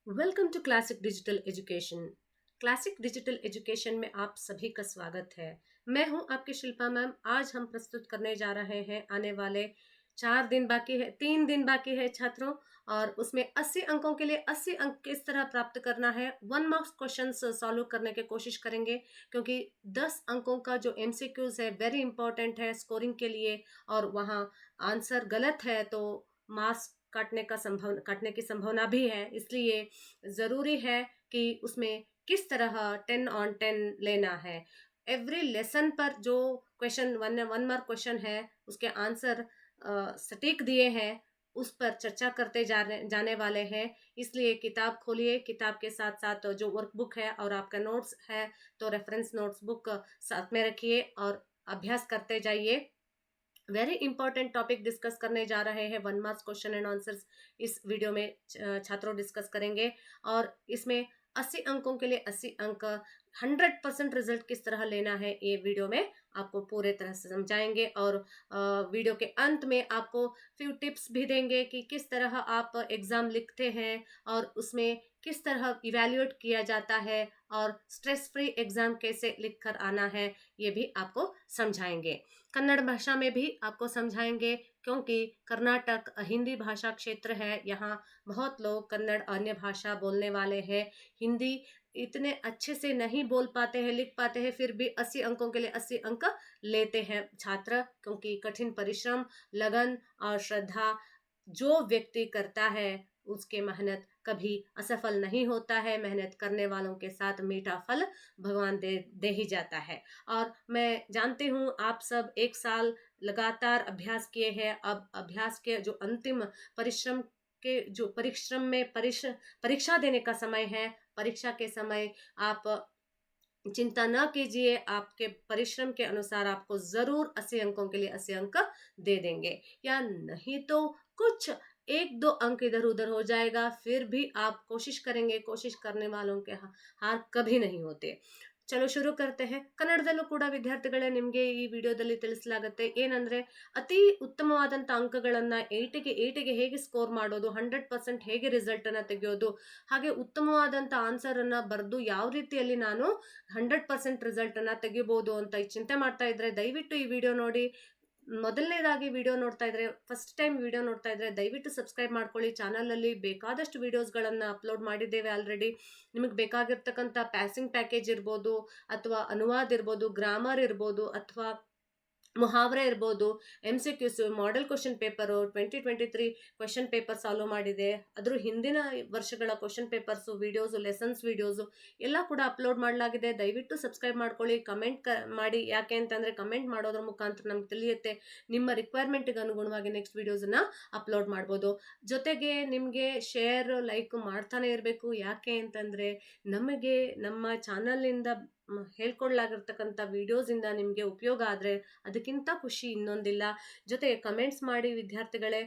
Welcome to classic digital education. Classic digital education में आप सभी का स्वागत है। मैं हूं आपकी शिल्पा मैम। आज हम प्रस्तुत करने जा रहे हैं आने वाले 4 दिन बाकी है, 3 दिन बाकी है छात्रों, और उसमें 80 अंकों के लिए 80 अंक किस तरह प्राप्त करना है, 1 मार्क्स क्वेश्चन सॉल्व करने की कोशिश करेंगे। क्योंकि 10 अंकों का जो एमसीक्यूज है वेरी इंपॉर्टेंट है स्कोरिंग के लिए, और वहाँ आंसर गलत है तो मार्क्स काटने की संभावना भी है। इसलिए ज़रूरी है कि उसमें किस तरह 10 on 10 लेना है। एवरी लेसन पर जो क्वेश्चन 1 मार्क क्वेश्चन है उसके आंसर सटीक दिए हैं, उस पर चर्चा करते जाने वाले हैं। इसलिए किताब खोलिए, किताब के साथ साथ जो वर्कबुक है और आपका नोट्स है तो रेफरेंस नोट्स बुक साथ में रखिए और अभ्यास करते जाइए। वेरी इंपॉर्टेंट टॉपिक डिस्कस करने जा रहे हैं, 1 मार्क्स क्वेश्चन एंड आंसर्स इस वीडियो में छात्रों डिस्कस करेंगे। और इसमें 80 अंकों के लिए 80 अंक, 100% रिजल्ट किस तरह लेना है ये वीडियो में आपको पूरे तरह से समझाएंगे। और वीडियो के अंत में आपको फ्यू टिप्स भी देंगे कि किस तरह आप एग्जाम लिखते हैं और उसमें किस तरह इवैल्यूएट किया जाता है, और स्ट्रेस फ्री एग्जाम कैसे लिखकर आना है ये भी आपको समझाएंगे। कन्नड़ भाषा में भी आपको समझाएंगे, क्योंकि कर्नाटक हिंदी भाषा क्षेत्र है। यहाँ बहुत लोग कन्नड़ अन्य भाषा बोलने वाले हैं। हिंदी इतने अच्छे से नहीं बोल पाते हैं, लिख पाते हैं, फिर भी 80 अंकों के लिए 80 अंक लेते हैं छात्र। क्योंकि कठिन परिश्रम, लगन और श्रद्धा जो व्यक्ति करता है उसके मेहनत कभी असफल नहीं होता है। मेहनत करने वालों के साथ मीठा फल भगवान दे ही जाता है। और मैं जानती हूँ आप सब 1 साल लगातार अभ्यास किए हैं। अब अभ्यास के जो अंतिम परिश्रम के जो परिश्रम में परीक्षा देने का समय है। परीक्षा के समय आप चिंता न कीजिए, आपके परिश्रम के अनुसार आपको जरूर 80 अंकों के लिए 80 अंक दे देंगे, या नहीं तो कुछ 1-2 अंक इधर उधर हो जाएगा। फिर भी आप कोशिश करेंगे, कोशिश करने वालों के हार कभी नहीं होते। चलो शुरू करते हैं। ಕನ್ನಡದಲ್ಲೂ ಕೂಡ ವಿದ್ಯಾರ್ಥಿಗಳೇ ನಿಮಗೆ ಈ ವಿಡಿಯೋದಲ್ಲಿ ತಿಳಿಸಲಾಗುತ್ತೆ ಏನಂದ್ರೆ ಅತಿ ಉತ್ತಮವಾದಂಥ ಅಂಕಗಳನ್ನು 8ಗೆ ಹೇಗೆ ಸ್ಕೋರ್ ಮಾಡೋದು, 100% ಹೇಗೆ ರಿಸಲ್ಟ್ ಅನ್ನ ತೆಗೆಯೋದು, ಹಾಗೆ ಉತ್ತಮವಾದಂಥ ಆನ್ಸರ್ ಅನ್ನ ಬರೆದು ಯಾವ ರೀತಿಯಲ್ಲಿ ನಾನು 100% ರಿಸಲ್ಟ್ ಅನ್ನ ತೆಗಿಬಹುದು ಅಂತ ಚಿಂತೆ ಮಾಡ್ತಾ ಇದ್ರೆ ದಯವಿಟ್ಟು ಈ ವಿಡಿಯೋ ನೋಡಿ। ಮೊದಲನೇದಾಗಿ ವಿಡಿಯೋ ನೋಡ್ತಾ ಇದ್ರೆ, ಫಸ್ಟ್ ಟೈಮ್ ವಿಡಿಯೋ ನೋಡ್ತಾ ಇದ್ರೆ ದಯವಿಟ್ಟು ಸಬ್ಸ್ಕ್ರೈಬ್ ಮಾಡ್ಕೊಳ್ಳಿ। ಚಾನಲಲ್ಲಿ ಬೇಕಾದಷ್ಟು ವಿಡಿಯೋಸ್ಗಳನ್ನು ಅಪ್ಲೋಡ್ ಮಾಡಿದ್ದೇವೆ ಆಲ್ರೆಡಿ। ನಿಮಗೆ ಬೇಕಾಗಿರ್ತಕ್ಕಂಥ ಪ್ಯಾಸಿಂಗ್ ಪ್ಯಾಕೇಜ್ ಇರ್ಬೋದು, ಅಥವಾ ಅನುವಾದ ಇರ್ಬೋದು, ಗ್ರಾಮರ್ ಇರ್ಬೋದು, ಅಥವಾ ಮುಹಾವರೆ ಇರ್ಬೋದು, MCQs, model question paper 2023 question paper solve ಮಾಡಿದೆ, ಅದ್ರ ಹಿಂದಿನ ವರ್ಷಗಳ question papers videos, lessons videos ಎಲ್ಲ ಕೂಡ ಅಪ್ಲೋಡ್ ಮಾಡಲಾಗಿದೆ। ದಯವಿಟ್ಟು ಸಬ್ಸ್ಕ್ರೈಬ್ ಮಾಡ್ಕೊಳ್ಳಿ, ಕಮೆಂಟ್ ಮಾಡಿ। ಯಾಕೆ ಅಂತಂದರೆ ಕಮೆಂಟ್ ಮಾಡೋದ್ರ ಮುಖಾಂತರ ನಮ್ಗೆ ತಿಳಿಯುತ್ತೆ, ನಿಮ್ಮ ರಿಕ್ವೈರ್ಮೆಂಟ್ಗೆ ಅನುಗುಣವಾಗಿ ನೆಕ್ಸ್ಟ್ ವಿಡಿಯೋಸನ್ನು ಅಪ್ಲೋಡ್ ಮಾಡ್ಬೋದು। ಜೊತೆಗೆ ನಿಮಗೆ ಶೇರ್ ಲೈಕ್ ಮಾಡ್ತಾನೆ ಇರಬೇಕು। ಯಾಕೆ ಅಂತಂದರೆ ನಮಗೆ ನಮ್ಮ ಚಾನಲ್ನಿಂದ ಹೇಳ್ಕೊಡ್ಲಾಗಿರ್ತಕ್ಕಂಥ ವಿಡಿಯೋಸಿಂದ ನಿಮಗೆ ಉಪಯೋಗ ಆದರೆ ಅದಕ್ಕಿಂತ ಖುಷಿ ಇನ್ನೊಂದಿಲ್ಲ। ಜೊತೆಗೆ ಕಮೆಂಟ್ಸ್ ಮಾಡಿ ವಿದ್ಯಾರ್ಥಿಗಳೇ,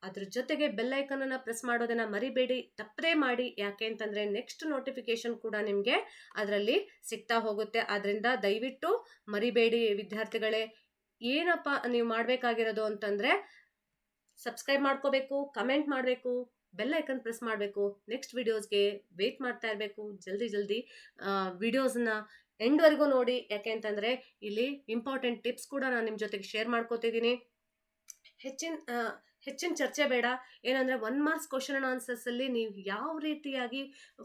ಅದ್ರ ಜೊತೆಗೆ ಬೆಲ್ ಐಕನ್ ಅನ್ನ ಪ್ರೆಸ್ ಮಾಡೋದನ್ನ ಮರಿಬೇಡಿ, ತಪ್ಪದೇ ಮಾಡಿ। ಯಾಕೆ ಅಂತಂದ್ರೆ ನೆಕ್ಸ್ಟ್ ನೋಟಿಫಿಕೇಶನ್ ಕೂಡ ನಿಮಗೆ ಅದರಲ್ಲಿ ಸಿಗ್ತಾ ಹೋಗುತ್ತೆ। ಆದ್ರಿಂದ ದಯವಿಟ್ಟು ಮರಿಬೇಡಿ ವಿದ್ಯಾರ್ಥಿಗಳೇ। ಏನಪ್ಪ ನೀವು ಮಾಡಬೇಕಾಗಿರೋದು ಅಂತಂದ್ರೆ ಸಬ್ಸ್ಕ್ರೈಬ್ ಮಾಡ್ಕೋಬೇಕು, ಕಮೆಂಟ್ ಮಾಡಬೇಕು, ಬೆಲ್ ಐಕನ್ ಪ್ರೆಸ್ ಮಾಡಬೇಕು, ನೆಕ್ಸ್ಟ್ ವಿಡಿಯೋಸ್ಗೆ ವೇಟ್ ಮಾಡ್ತಾ ಇರಬೇಕು। ಜಲ್ದಿ ವಿಡಿಯೋಸ್ನ ಎಂಡ್ವರೆಗೂ ನೋಡಿ। ಯಾಕೆ ಅಂತಂದರೆ ಇಲ್ಲಿ ಇಂಪಾರ್ಟೆಂಟ್ ಟಿಪ್ಸ್ ಕೂಡ ನಾನು ನಿಮ್ಮ ಜೊತೆಗೆ ಶೇರ್ ಮಾಡ್ಕೋತಿದ್ದೀನಿ। ಹೆಚ್ಚಿನ ಚರ್ಚೆ ಬೇಡ। ಏನಂದರೆ 1 ಮಾರ್ಕ್ಸ್ ಕ್ವಶನ್ ಆ್ಯಂಡ್ ಆನ್ಸರ್ಸಲ್ಲಿ ನೀವು ಯಾವ ರೀತಿಯಾಗಿ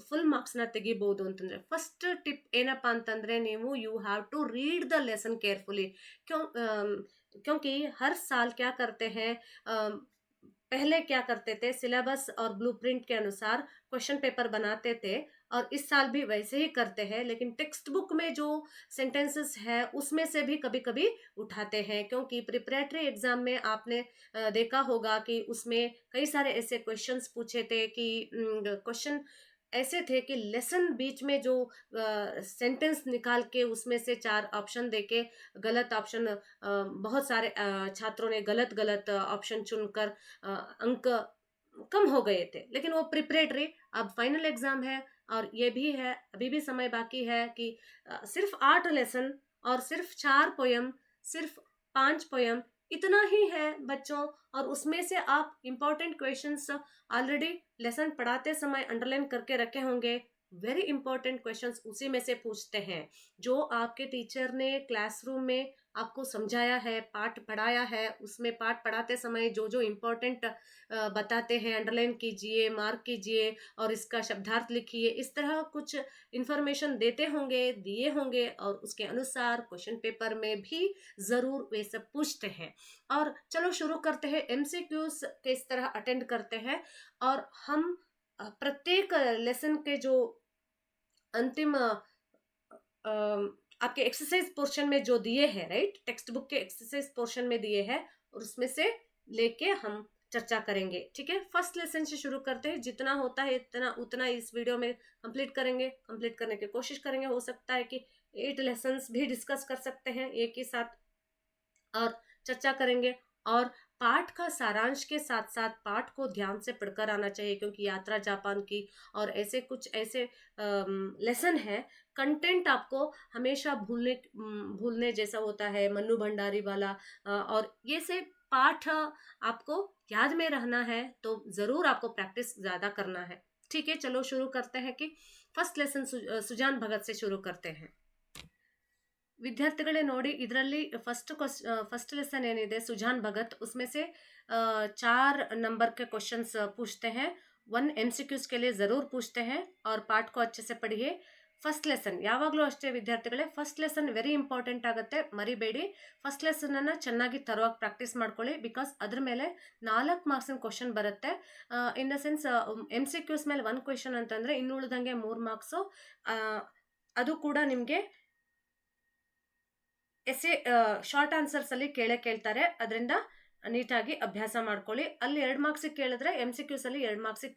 ಫುಲ್ ಮಾರ್ಕ್ಸ್ನ ತೆಗಿಬೋದು ಅಂತಂದರೆ, ಫಸ್ಟ್ ಟಿಪ್ ಏನಪ್ಪ ಅಂತಂದರೆ ನೀವು you have to read the lesson carefully. क्योंकि हर साल क्या करते हैं, पहले क्या करते थे सिलेबस और ब्लूप्रिंट के अनुसार क्वेश्चन पेपर बनाते थे, और इस साल भी वैसे ही करते हैं। लेकिन टेक्स्ट बुक में जो सेंटेंसेस है उसमें से भी कभी कभी उठाते हैं, क्योंकि प्रिपरेटरी एग्जाम में आपने देखा होगा कि उसमें कई सारे ऐसे क्वेश्चंस पूछे थे कि क्वेश्चन ऐसे थे कि लेसन बीच में जो सेंटेंस निकाल के उसमें से 4 ऑप्शन देके गलत ऑप्शन, बहुत सारे छात्रों ने गलत ऑप्शन चुनकर अंक कम हो गए थे। लेकिन वो प्रिपरेटरी, अब फाइनल एग्जाम है और ये भी है, अभी भी समय बाकी है कि सिर्फ 8 लेसन और सिर्फ 4 पोयम, सिर्फ 5 पोयम इतना ही है बच्चों, और उसमें से आप इंपॉर्टेंट क्वेश्चंस ऑलरेडी लेसन पढ़ाते समय अंडरलाइन करके रखे होंगे। वेरी इंपॉर्टेंट क्वेश्चंस उसी में से पूछते हैं, जो आपके टीचर ने क्लासरूम में आपको समझाया है, पाठ पढ़ाया है, उसमें पाठ पढ़ाते समय जो जो इम्पोर्टेंट बताते हैं, अंडरलाइन कीजिए, मार्क कीजिए और इसका शब्दार्थ लिखिए, इस तरह कुछ इंफॉर्मेशन देते होंगे, दिए होंगे, और उसके अनुसार क्वेश्चन पेपर में भी ज़रूर वे सब पूछते हैं। और चलो शुरू करते हैं, एमसीक्यूज किस तरह अटेंड करते हैं। और हम प्रत्येक लेसन के जो अंतिम आपके एक्सरसाइज पोर्शन में जो दिए हैं, राइट, टेक्स्ट बुक के एक्सरसाइज पोर्शन में दिए हैं, और उसमें से लेके हम चर्चा करेंगे। ठीक है, फर्स्ट लेसन से शुरू करते हैं। जितना होता है इतना उतना इस वीडियो में कंप्लीट करेंगे, कंप्लीट करने की कोशिश करेंगे। हो सकता है कि 8 लेसन्स भी डिस्कस कर सकते हैं एक ही साथ और चर्चा करेंगे। और पाठ का सारांश के साथ साथ पाठ को ध्यान से पढ़कर आना चाहिए, क्योंकि यात्रा जापान की और ऐसे कुछ ऐसे लेसन है, कंटेंट आपको हमेशा भूलने जैसा होता है, मन्नू भंडारी वाला। और ये से पाठ आपको याद में रहना है तो ज़रूर आपको प्रैक्टिस ज़्यादा करना है। ठीक है, चलो शुरू करते हैं कि फर्स्ट लेसन सुजान भगत से शुरू करते हैं। विद्यार्थिಗಳೇ ನೋಡಿ, ಇದರಲ್ಲಿ फर्स्ट लेसन ಏನಿದೆ सुजान भगत, उसमें से 4 नंबर के क्वेश्चंस पूछते हैं। 1 MCQs के लिए ज़रूर पूछते हैं, और पाठ को अच्छे से पढ़िए। ಫಸ್ಟ್ ಲೆಸನ್ ಯಾವಾಗಲೂ ಅಷ್ಟೇ ವಿದ್ಯಾರ್ಥಿಗಳೇ, ಫಸ್ಟ್ ಲೆಸನ್ ವೆರಿ ಇಂಪಾರ್ಟೆಂಟ್ ಆಗುತ್ತೆ, ಮರಿಬೇಡಿ. ಫಸ್ಟ್ ಲೆಸನನ್ನು ಚೆನ್ನಾಗಿ ತರವಾಗಿ ಪ್ರಾಕ್ಟೀಸ್ ಮಾಡ್ಕೊಳ್ಳಿ, ಬಿಕಾಸ್ ಅದ್ರ ಮೇಲೆ 4 ಮಾರ್ಕ್ಸಿನ ಕ್ವಶನ್ ಬರುತ್ತೆ. ಇನ್ ದ ಸೆನ್ಸ್ MCQs ಮೇಲೆ 1 ಕ್ವೆಶನ್ ಅಂತಂದರೆ ಇನ್ನುಳಿದಂಗೆ 3 ಮಾರ್ಕ್ಸು. ಅದು ಕೂಡ ನಿಮಗೆ ಎಸ್ಸೆ ಶಾರ್ಟ್ ಆನ್ಸರ್ಸಲ್ಲಿ ಕೇಳ್ತಾರೆ. ಅದರಿಂದ ನೀಟಾಗಿ ಅಭ್ಯಾಸ ಮಾಡ್ಕೊಳ್ಳಿ. ಅಲ್ಲಿ 2 ಮಾರ್ಕ್ಸಿಗೆ ಕೇಳಿದ್ರೆ MCQsಲ್ಲಿ 2 ಮಾರ್ಕ್ಸಿಗೆ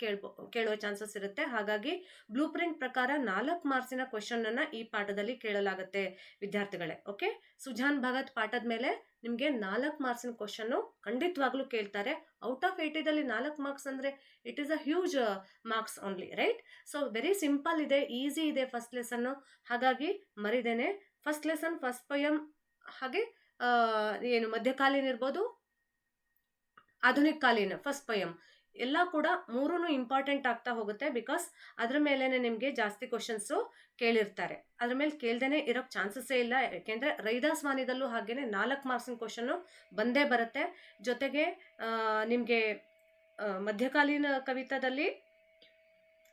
ಕೇಳುವ ಚಾನ್ಸಸ್ ಇರುತ್ತೆ. ಹಾಗಾಗಿ ಬ್ಲೂ ಪ್ರಿಂಟ್ ಪ್ರಕಾರ 4 ಮಾರ್ಕ್ಸಿನ ಕ್ವೆಶನನ್ನು ಈ ಪಾಠದಲ್ಲಿ ಕೇಳಲಾಗುತ್ತೆ ವಿದ್ಯಾರ್ಥಿಗಳೇ. ಓಕೆ, ಸುಜಾನ್ ಭಗತ್ ಪಾಠದ ಮೇಲೆ ನಿಮಗೆ 4 ಮಾರ್ಕ್ಸಿನ ಕ್ವೆಶನ್ನು ಖಂಡಿತವಾಗ್ಲೂ ಕೇಳ್ತಾರೆ. ಔಟ್ ಆಫ್ 80ದಲ್ಲಿ 4 ಮಾರ್ಕ್ಸ್ ಅಂದರೆ it is a huge marks only, right? So very simple ಇದೆ, ಈಸಿ ಇದೆ ಫಸ್ಟ್ ಲೆಸನ್ನು. ಹಾಗಾಗಿ ಮರಿದೇನೆ ಫಸ್ಟ್ ಲೆಸನ್, ಫಸ್ಟ್ ಪೊಯಮ್, ಹಾಗೆ ಏನು ಮಧ್ಯಕಾಲೀನ ಇರ್ಬೋದು, ಆಧುನಿಕ ಕಾಲೀನ, ಫಸ್ಟ್ ಪೊಯಮ್, ಎಲ್ಲ ಕೂಡ 3 ಇಂಪಾರ್ಟೆಂಟ್ ಆಗ್ತಾ ಹೋಗುತ್ತೆ. ಬಿಕಾಸ್ ಅದ್ರ ಮೇಲೇನೆ ನಿಮಗೆ ಜಾಸ್ತಿ ಕ್ವಶನ್ಸು ಕೇಳಿರ್ತಾರೆ. ಅದ್ರ ಮೇಲೆ ಕೇಳ್ದೇನೆ ಇರೋಕ್ಕೆ ಚಾನ್ಸಸ್ಸೇ ಇಲ್ಲ. ಯಾಕೆಂದರೆ ರೈದಾಸ್ ವಾಣಿದಲ್ಲೂ ಹಾಗೇನೆ 4 ಮಾರ್ಕ್ಸಿನ ಕ್ವಶನ್ನು ಬಂದೇ ಬರುತ್ತೆ. ಜೊತೆಗೆ ನಿಮಗೆ ಮಧ್ಯಕಾಲೀನ ಕವಿತಾದಲ್ಲಿ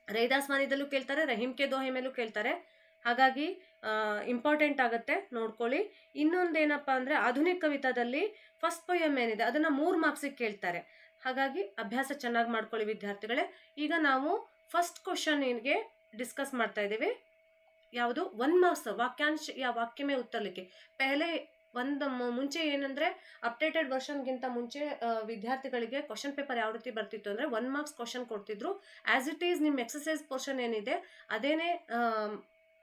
ರೈದಾಸ್ ವಾಣಿದಲ್ಲೂ ಕೇಳ್ತಾರೆ, ರಹೀಮ್ ಕೆ ದೋಹೆ ಮೇಲೂ ಕೇಳ್ತಾರೆ. ಹಾಗಾಗಿ ಇಂಪಾರ್ಟೆಂಟ್ ಆಗುತ್ತೆ, ನೋಡ್ಕೊಳ್ಳಿ. ಇನ್ನೊಂದೇನಪ್ಪ ಅಂದರೆ ಆಧುನಿಕ ಕವಿತಾದಲ್ಲಿ ಫಸ್ಟ್ ಪೊಯಮ್ ಏನಿದೆ ಅದನ್ನು 3 ಮಾರ್ಕ್ಸಿಗೆ ಕೇಳ್ತಾರೆ. ಹಾಗಾಗಿ ಅಭ್ಯಾಸ ಚೆನ್ನಾಗಿ ಮಾಡ್ಕೊಳ್ಳಿ ವಿದ್ಯಾರ್ಥಿಗಳೇ. ಈಗ ನಾವು ಫಸ್ಟ್ ಕ್ವಶನ್ಗೆ ಡಿಸ್ಕಸ್ ಮಾಡ್ತಾ ಇದ್ದೀವಿ. ಯಾವುದು? 1 ಮಾರ್ಕ್ಸ್ ವಾಕ್ಯಾಂಶ ಯಾ ವಾಕ್ಯ ಮೇ ಉತ್ತರ ಲಿಖಿ. ಪೆಹಲೆ ಮುಂಚೆ ಏನಂದರೆ ಅಪ್ಡೇಟೆಡ್ ವರ್ಷನ್ಗಿಂತ ಮುಂಚೆ ವಿದ್ಯಾರ್ಥಿಗಳಿಗೆ ಕ್ವಶನ್ ಪೇಪರ್ ಯಾವ ರೀತಿ ಬರ್ತಿತ್ತು ಅಂದರೆ 1 ಮಾರ್ಕ್ಸ್ ಕ್ವಶನ್ ಕೊಡ್ತಿದ್ರು. ಆ್ಯಸ್ ಇಟ್ ಈಸ್ ನಿಮ್ಮ ಎಕ್ಸಸೈಸ್ ಪೋರ್ಷನ್ ಏನಿದೆ ಅದೇನೇ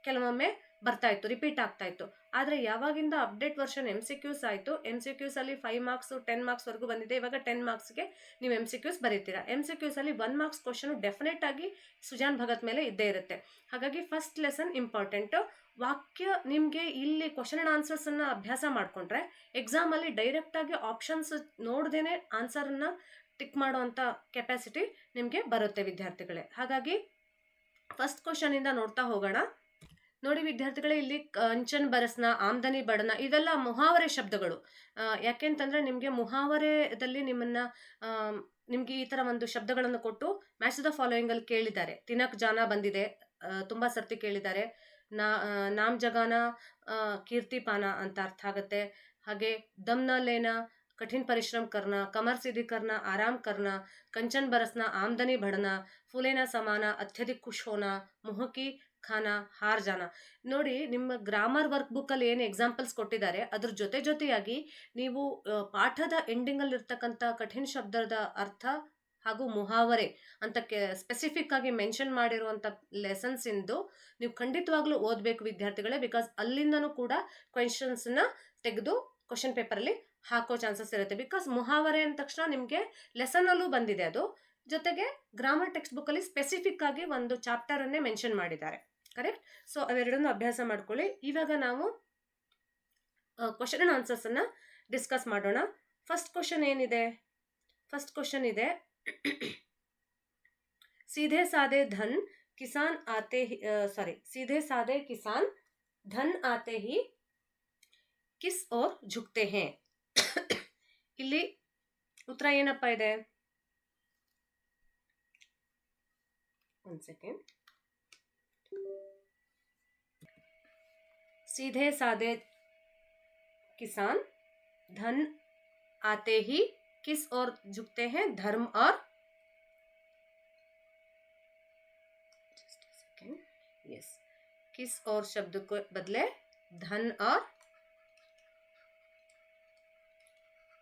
ಕೆಲವೊಮ್ಮೆ ಬರ್ತಾ ಇತ್ತು, ರಿಪೀಟ್ ಆಗ್ತಾ ಇತ್ತು. ಆದರೆ ಯಾವಾಗಿಂದ ಅಪ್ಡೇಟ್ ವರ್ಷನ್ MCQs ಆಯಿತು, MCQsಲ್ಲಿ 5 ಮಾರ್ಕ್ಸು 10 ಮಾರ್ಕ್ಸ್ವರೆಗೂ ಬಂದಿದೆ. ಇವಾಗ 10 ಮಾರ್ಕ್ಸ್ಗೆ ನೀವು MCQs ಬರೀತೀರಾ. MCQsಲ್ಲಿ 1 ಮಾರ್ಕ್ಸ್ ಕ್ವಶನು ಡೆಫಿನೆಟ್ ಆಗಿ ಸುಜಾನ್ ಭಗತ್ ಮೇಲೆ ಇದ್ದೇ ಇರುತ್ತೆ. ಹಾಗಾಗಿ ಫಸ್ಟ್ ಲೆಸನ್ ಇಂಪಾರ್ಟೆಂಟು. ವಾಕ್ಯ ನಿಮಗೆ ಇಲ್ಲಿ ಕ್ವಶನ್ ಆ್ಯಂಡ್ ಆನ್ಸರ್ಸನ್ನು ಅಭ್ಯಾಸ ಮಾಡಿಕೊಂಡ್ರೆ ಎಕ್ಸಾಮಲ್ಲಿ ಡೈರೆಕ್ಟಾಗಿ ಆಪ್ಷನ್ಸ್ ನೋಡ್ದೇ ಆನ್ಸರನ್ನು ಟಿಕ್ ಮಾಡುವಂಥ ಕೆಪಾಸಿಟಿ ನಿಮಗೆ ಬರುತ್ತೆ ವಿದ್ಯಾರ್ಥಿಗಳೇ. ಹಾಗಾಗಿ ಫಸ್ಟ್ ಕ್ವಶನಿಂದ ನೋಡ್ತಾ ಹೋಗೋಣ. ನೋಡಿ ವಿದ್ಯಾರ್ಥಿಗಳೇ, ಇಲ್ಲಿ ಕಂಚನ್ ಬರಸ್ನ, ಆಮ್ದನಿ ಬಡನ, ಇವೆಲ್ಲ ಮುಹಾವರೆ ಶಬ್ದಗಳು. ಯಾಕೆಂತಂದರೆ ನಿಮಗೆ ಮುಹಾವರೆದಲ್ಲಿ ನಿಮಗೆ ಈ ಥರ ಒಂದು ಶಬ್ದಗಳನ್ನು ಕೊಟ್ಟು ಮ್ಯಾಚ್ ದ ಫಾಲೋಯಿಂಗಲ್ಲಿ ಕೇಳಿದ್ದಾರೆ. ತಿನಕ್ ಜಾನ ಬಂದಿದೆ, ತುಂಬ ಸರ್ತಿ ಕೇಳಿದ್ದಾರೆ. ನಾಮ್ ಜಗಾನ ಕೀರ್ತಿಪಾನ ಅಂತ ಅರ್ಥ ಆಗುತ್ತೆ. ಹಾಗೆ ದಮ್ನ ಲೇನ कठिन परिश्रम करना, कमर सीधी करना, आराम करना, कंचन बरसना, आमदनी बढ़ना, फूलेना समाना, अत्यधिक खुश होना, मुँह की ಖಾನಾ, ಹಾರ್ ಜಾನ. ನೋಡಿ, ನಿಮ್ಮ ಗ್ರಾಮರ್ ವರ್ಕ್ ಬುಕ್ಕಲ್ಲಿ ಏನು ಎಕ್ಸಾಂಪಲ್ಸ್ ಕೊಟ್ಟಿದ್ದಾರೆ ಅದ್ರ ಜೊತೆಯಾಗಿ ನೀವು ಪಾಠದ ಎಂಡಿಂಗಲ್ಲಿ ಇರ್ತಕ್ಕಂಥ ಕಠಿಣ ಶಬ್ದದ ಅರ್ಥ ಹಾಗೂ ಮುಹಾವರೆ ಅಂತ ಸ್ಪೆಸಿಫಿಕ್ ಆಗಿ ಮೆನ್ಷನ್ ಮಾಡಿರುವಂಥ ಲೆಸನ್ಸ್ ಇಂದು ನೀವು ಖಂಡಿತವಾಗ್ಲೂ ಓದಬೇಕು ವಿದ್ಯಾರ್ಥಿಗಳೇ. ಬಿಕಾಸ್ ಅಲ್ಲಿಂದನೂ ಕೂಡ ಕ್ವೆಶನ್ಸ್ನ ತೆಗೆದು ಕ್ವಶನ್ ಪೇಪರಲ್ಲಿ ಹಾಕೋ ಚಾನ್ಸಸ್ ಇರುತ್ತೆ. ಬಿಕಾಸ್ ಮುಹಾವರೆ ಅಂದ ತಕ್ಷಣ ನಿಮಗೆ ಲೆಸನಲ್ಲೂ ಬಂದಿದೆ, ಅದು ಜೊತೆಗೆ ಗ್ರಾಮರ್ ಟೆಕ್ಸ್ಟ್ ಬುಕ್ಕಲ್ಲಿ ಸ್ಪೆಸಿಫಿಕ್ ಆಗಿ ಒಂದು ಚಾಪ್ಟರನ್ನೇ ಮೆನ್ಷನ್ ಮಾಡಿದ್ದಾರೆ. ಕರೆಕ್ಟ್? ಸೊ ಅವೆರಡನ್ನು ಅಭ್ಯಾಸ ಮಾಡ್ಕೊಳ್ಳಿ. ಇವಾಗ ನಾವು ಕ್ವಶನ್ ಆ್ಯಂಡ್ ಆನ್ಸರ್ಸನ್ನು ಡಿಸ್ಕಸ್ ಮಾಡೋಣ. ಫಸ್ಟ್ ಕ್ವಶನ್ ಏನಿದೆ? ಫಸ್ಟ್ ಕ್ವಶನ್ ಇದೆ सीधे साधे धन किसान आते ही सीधे साधे किसान धन आते ही किस ओर झुकते हैं. ಇಲ್ಲಿ ಉತ್ತರ ಏನಪ್ಪ ಇದೆ? ಒಂದು ಸೆಕೆಂಡ್. सीधे साधे किसान धन आते ही किस ओर झुकते हैं? धर्म और यस, किस और शब्द को बदले धन और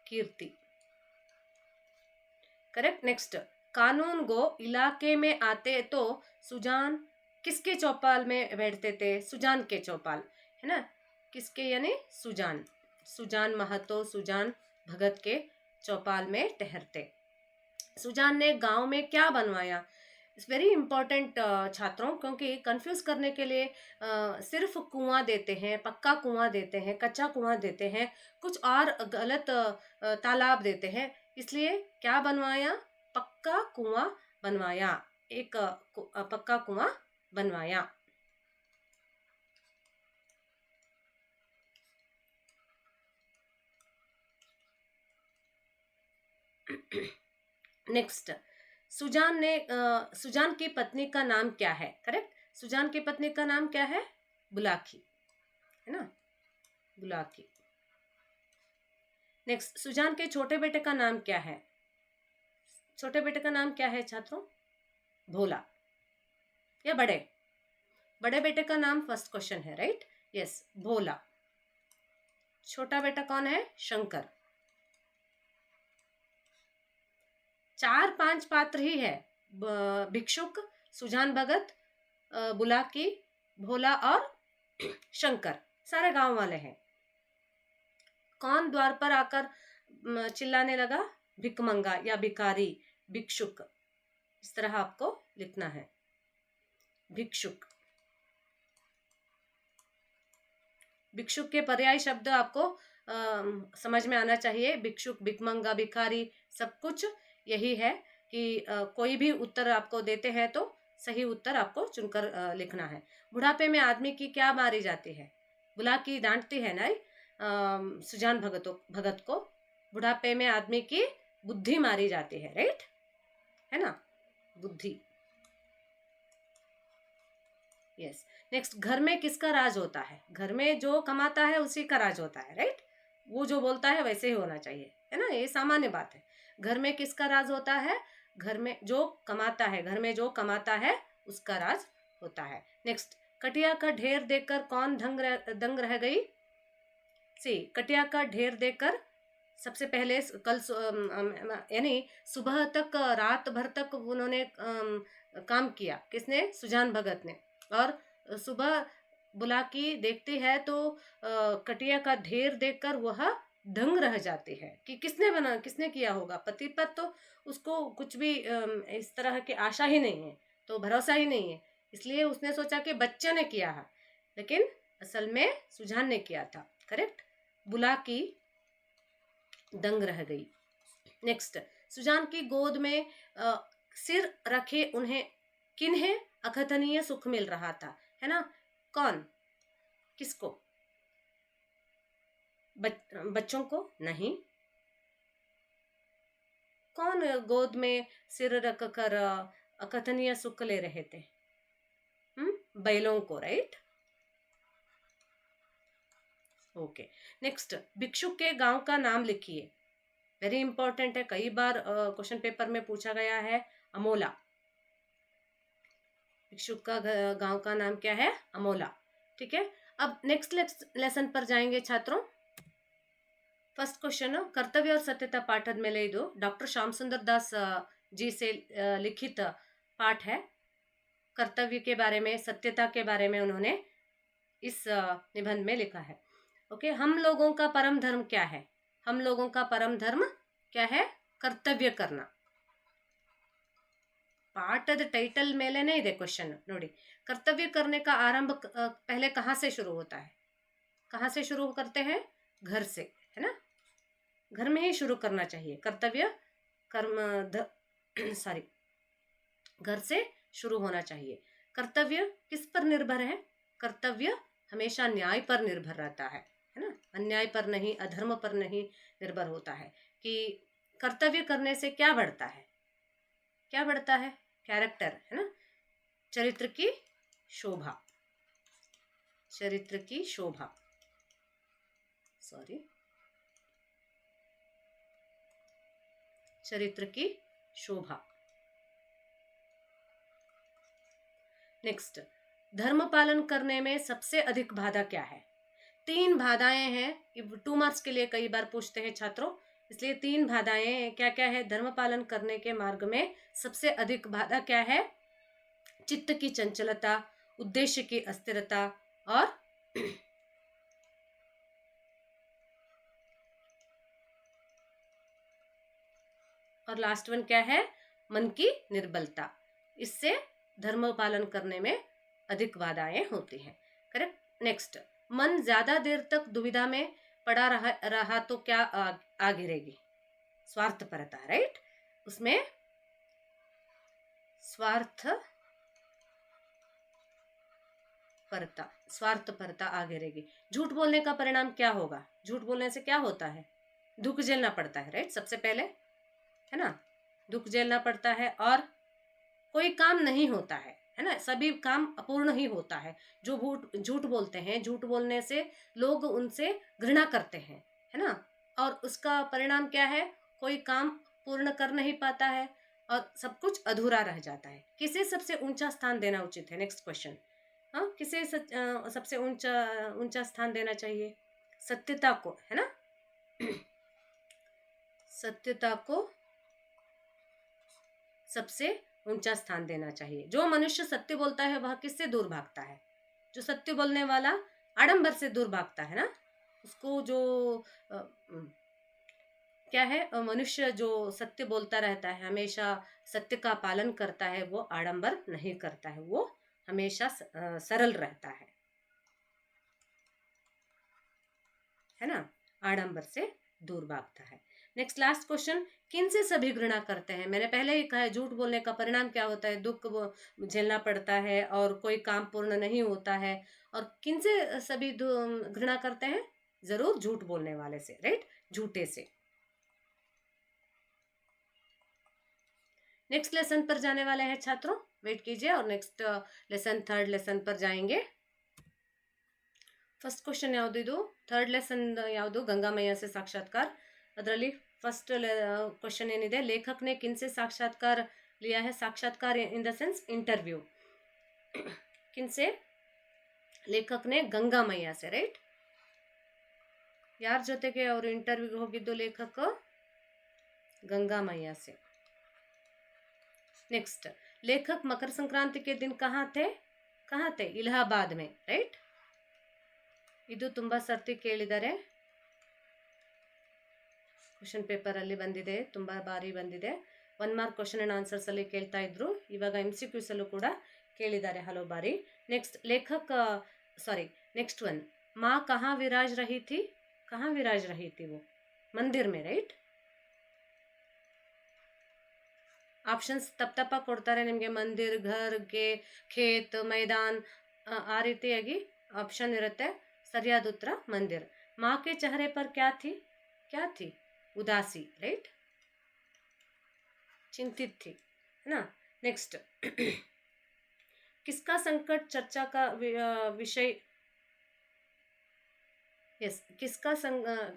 कीर्ति. करेक्ट. नेक्स्ट, कानून गो इलाके में आते तो सुजान किसके चौपाल में बैठते थे? सुजान के चौपाल, है ना. किसके यानी सुजान, सुजान महतो, सुजान भगत के चौपाल में ठहरते. सुजान ने गांव में क्या बनवाया? इट्स वेरी इंपॉर्टेंट छात्रों, क्योंकि कंफ्यूज करने के लिए सिर्फ कुआं देते हैं, पक्का कुआं देते हैं, कच्चा कुआं देते हैं, कुछ और गलत तालाब देते हैं. इसलिए क्या बनवाया? पक्का कुआं बनवाया. एक पक्का कुआं बनवाया. नेक्स्ट, सुजान की पत्नी का नाम क्या है? करेक्ट. सुजान की पत्नी का नाम क्या है? बुलाकी, है ना, बुलाकी. नेक्स्ट, सुजान के छोटे बेटे का नाम क्या है? छोटे बेटे का नाम क्या है छात्रों? भोला. या बड़े बेटे का नाम फर्स्ट क्वेश्चन है, राइट. यस, भोला. छोटा बेटा कौन है? शंकर. 4-5 पात्र ही है. भिक्षुक, सुजान भगत, बुलाकी, भोला और शंकर, सारे गांव वाले हैं. कौन द्वार पर आकर चिल्लाने लगा? भिकमंगा या भिखारी, भिक्षुक. इस तरह आपको लिखना है, भिक्षुक. भिक्षुक के पर्याय शब्द आपको समझ में आना चाहिए. भिक्षुक, भिकमंगा, भिखारी, सब कुछ यही है कि कोई भी उत्तर आपको देते हैं तो सही उत्तर आपको चुनकर लिखना है. बुढ़ापे में आदमी की क्या मारी जाती है? बुलाकी डांटती है ना सुजान भगत को. बुढ़ापे में आदमी की बुद्धि मारी जाती है, राइट, है ना, बुद्धि. यस. नेक्स्ट, घर में किसका राज होता है? घर में जो कमाता है उसी का राज होता है, राइट. वो जो बोलता है वैसे ही होना चाहिए, है ना, ये सामान्य बात है. घर में किसका राज होता है? घर में जो कमाता है, घर में जो कमाता है उसका राज होता है. नेक्स्ट, कटिया का ढेर देखकर कौन दंग रह गई? सी, कटिया का ढेर देखकर सबसे पहले कल यानी सुबह तक, रात भर तक उन्होंने काम किया. किसने? सुजान भगत ने. और सुबह बुलाकी देखती है तो कटिया का ढेर देखकर वह दंग रह जाती है कि किसने किया होगा. पति पर तो उसको कुछ भी इस तरह की आशा ही नहीं है, तो भरोसा ही नहीं है. इसलिए उसने सोचा कि बच्चे ने किया है, लेकिन असल में सुजान ने किया था. करेक्ट. बुलाकी दंग रह गई. नेक्स्ट, सुजान की गोद में सिर रखे किन्हें अकथनीय सुख मिल रहा था? है ना. कौन? किसको? बच्चों को? नहीं. कौन गोद में सिर रख कर अकथनीय सुख ले रहे थे? बैलों को, राइट. ओके. नेक्स्ट, भिक्षुक के गांव का नाम लिखिए. वेरी इंपॉर्टेंट है, कई बार क्वेश्चन पेपर में पूछा गया है. अमोला. भिक्षुक का गांव का नाम क्या है? अमोला. ठीक है. अब नेक्स्ट लेसन पर जाएंगे छात्रों. फर्स्ट क्वेश्चन, कर्तव्य और सत्यता पाठद में ले दो. डॉक्टर श्याम सुंदर दास जी से लिखित पाठ है. कर्तव्य के बारे में, सत्यता के बारे में उन्होंने इस निबंध में लिखा है. ओके. हम लोगों का परम धर्म क्या है? हम लोगों का परम धर्म क्या है? कर्तव्य करना. पाठद टाइटल मेलेने ಇದೆ क्वेश्चन. ನೋಡಿ, कर्तव्य करने का आरंभ पहले कहाँ से शुरू होता है? कहाँ से शुरू करते हैं? घर से, है ना. घर में ही शुरू करना चाहिए। कर्तव्य कर्म सॉरी घर से शुरू होना चाहिए। कर्तव्य किस पर निर्भर है? कर्तव्य हमेशा न्याय पर निर्भर रहता है ना, अन्याय पर नहीं, अधर्म पर नहीं निर्भर होता है। कि कर्तव्य करने से क्या बढ़ता है? क्या बढ़ता है? कैरेक्टर, है ना, चरित्र की शोभा, चरित्र की शोभा, सॉरी, चरित्र की शोभा। नेक्स्ट, धर्म पालन करने में सबसे अधिक बाधा क्या है? 3 बाधाएं हैं, 2 मार्क्स के लिए कई बार पूछते हैं छात्रों, इसलिए 3 बाधाएं क्या क्या है? धर्म पालन करने के मार्ग में सबसे अधिक बाधा क्या है? चित्त की चंचलता, उद्देश्य की अस्थिरता और लास्ट वन क्या है? मन की निर्बलता। इससे धर्म पालन करने में अधिक बाधाएं होती हैं। करेक्ट। नेक्स्ट, मन ज्यादा देर तक दुविधा में पड़ा रहा तो क्या आ गिरेगी? स्वार्थपरता, राइट, उसमें स्वार्थपरता आ गिरेगी। झूठ बोलने का परिणाम क्या होगा? झूठ बोलने से क्या होता है? दुख झेलना पड़ता है, राइट, सबसे पहले, है ना, दुख झेलना पड़ता है और कोई काम नहीं होता है ना, सभी काम अपूर्ण ही होता है। जो झूठ बोलते हैं, झूठ बोलने से लोग उनसे घृणा करते हैं, है ना, और उसका परिणाम क्या है? कोई काम पूर्ण कर नहीं पाता है और सब कुछ अधूरा रह जाता है। किसे सबसे ऊंचा स्थान देना उचित है? Next question. हाँ, किसे सबसे ऊंचा ऊंचा स्थान देना चाहिए? सत्यता को, है ना, सत्यता को सबसे ऊंचा स्थान देना चाहिए। जो मनुष्य सत्य बोलता है वह किससे दूर भागता है? जो सत्य बोलने वाला आडंबर से दूर भागता है ना, उसको जो क्या है, मनुष्य जो सत्य बोलता रहता है, हमेशा सत्य का पालन करता है, वो आडंबर नहीं करता है, वो हमेशा सरल रहता है ना, आडंबर से दूर भागता है। नेक्स्ट, लास्ट क्वेश्चन, किन से सभी घृणा करते हैं? मैंने पहले ही कहा है, झूठ बोलने का परिणाम क्या होता है? दुख झेलना पड़ता है और कोई काम पूर्ण नहीं होता है। और किन से सभी घृणा करते हैं? जरूर झूठ बोलने वाले से, राइट, झूठे से। नेक्स्ट लेसन पर जाने वाले हैं छात्रों, वेट कीजिए और नेक्स्ट लेसन, थर्ड लेसन पर जाएंगे। ಫಸ್ಟ್ ಕ್ವಶನ್ ಯಾವುದಿದು? ಥರ್ಡ್ ಲೆಸನ್ ಯಾವುದು? ಗಂಗಾಮಯ್ಯ से साक्षात्कार। ಅದರಲ್ಲಿ ಫಸ್ಟ್ ಕ್ವಶನ್ ಏನಿದೆ, ಲೇಖಕ್ ने किनसे साक्षात्कार लिया है? साक्षात्कार इन द सेंस इंटरव्यू। किनसे? ಲೇಖಕ್ ने ಗಂಗಾಮಯ್ಯ से, राइट। ಯಾರ ಜೊತೆಗೆ ಅವರು ಇಂಟರ್ವ್ಯೂಗೆ ಹೋಗಿದ್ದು ಲೇಖಕ? ಗಂಗಾಮಯ್ಯ से। नेक्स्ट, लेखक मकर संक्रांति के दिन कहाँ थे? इलाहाबाद में, राइट। ಇದು ತುಂಬಾ ಸರ್ತಿ ಕೇಳಿದ್ದಾರೆ, ಕ್ವಶನ್ ಪೇಪರ್ ಅಲ್ಲಿ ಬಂದಿದೆ, ತುಂಬಾ ಬಾರಿ ಬಂದಿದೆ। 1 ಮಾರ್ಕ್ ಕ್ವಶನ್ ಅಂಡ್ ಆನ್ಸರ್ಸ್ ಅಲ್ಲಿ ಕೇಳ್ತಾ ಇದ್ರು, ಇವಾಗ MCQs ಅಲ್ಲೂ ಕೂಡ ಕೇಳಿದ್ದಾರೆ ಹಲವು ಬಾರಿ। ನೆಕ್ಸ್ಟ್, नेक्स्ट वन, माँ कहाँ विराज रही थी? कहाँ विराज रही थी वो? मंदिर में, राइट। ಆಪ್ಷನ್ಸ್ ತಪ್ಪ ಕೊಡ್ತಾರೆ ನಿಮಗೆ, ಮಂದಿರ್, ಘರ್, ಗೆ, ಖೇತ್, मैदान ಆ ರೀತಿಯಾಗಿ ಆಪ್ಷನ್ ಇರುತ್ತೆ। सरियाद उत्तर मंदिर। माँ के चेहरे पर क्या थी? उदासी, राइट, चिंतित थी, है ना। नेक्स्ट, किसका संकट चर्चा का विषय? यस, किसका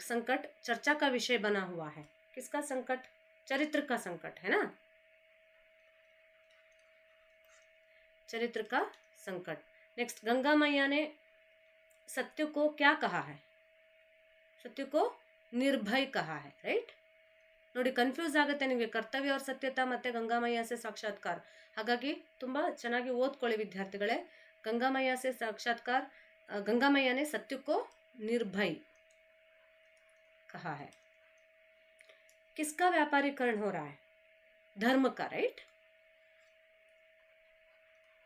संकट चर्चा का विषय बना हुआ है? किसका संकट? चरित्र का संकट, है ना, चरित्र का संकट। नेक्स्ट, गंगा मैया ने सत्य को क्या कहा है? सत्य को निर्भय कहा है, राइट। ನೋಡಿ, ಕನ್ಫ್ಯೂಸ್ ಆಗುತ್ತೆ ನಿಮಗೆ, ಕರ್ತವ್ಯ और ಸತ್ಯತಾ ಮತ್ತೆ ಗಂಗಾಮಯ್ಯ से साक्षात्कार। ಹಾಗಾಗಿ ತುಂಬಾ ಚೆನ್ನಾಗಿ ಓದ್ಕೊಳ್ಳಿ ವಿದ್ಯಾರ್ಥಿಗಳೇ। गंगामैया से साक्षात्कार, गंगामैया ने सत्य को निर्भय कहा है। किसका व्यापारीकरण हो रहा है? धर्म का, राइट,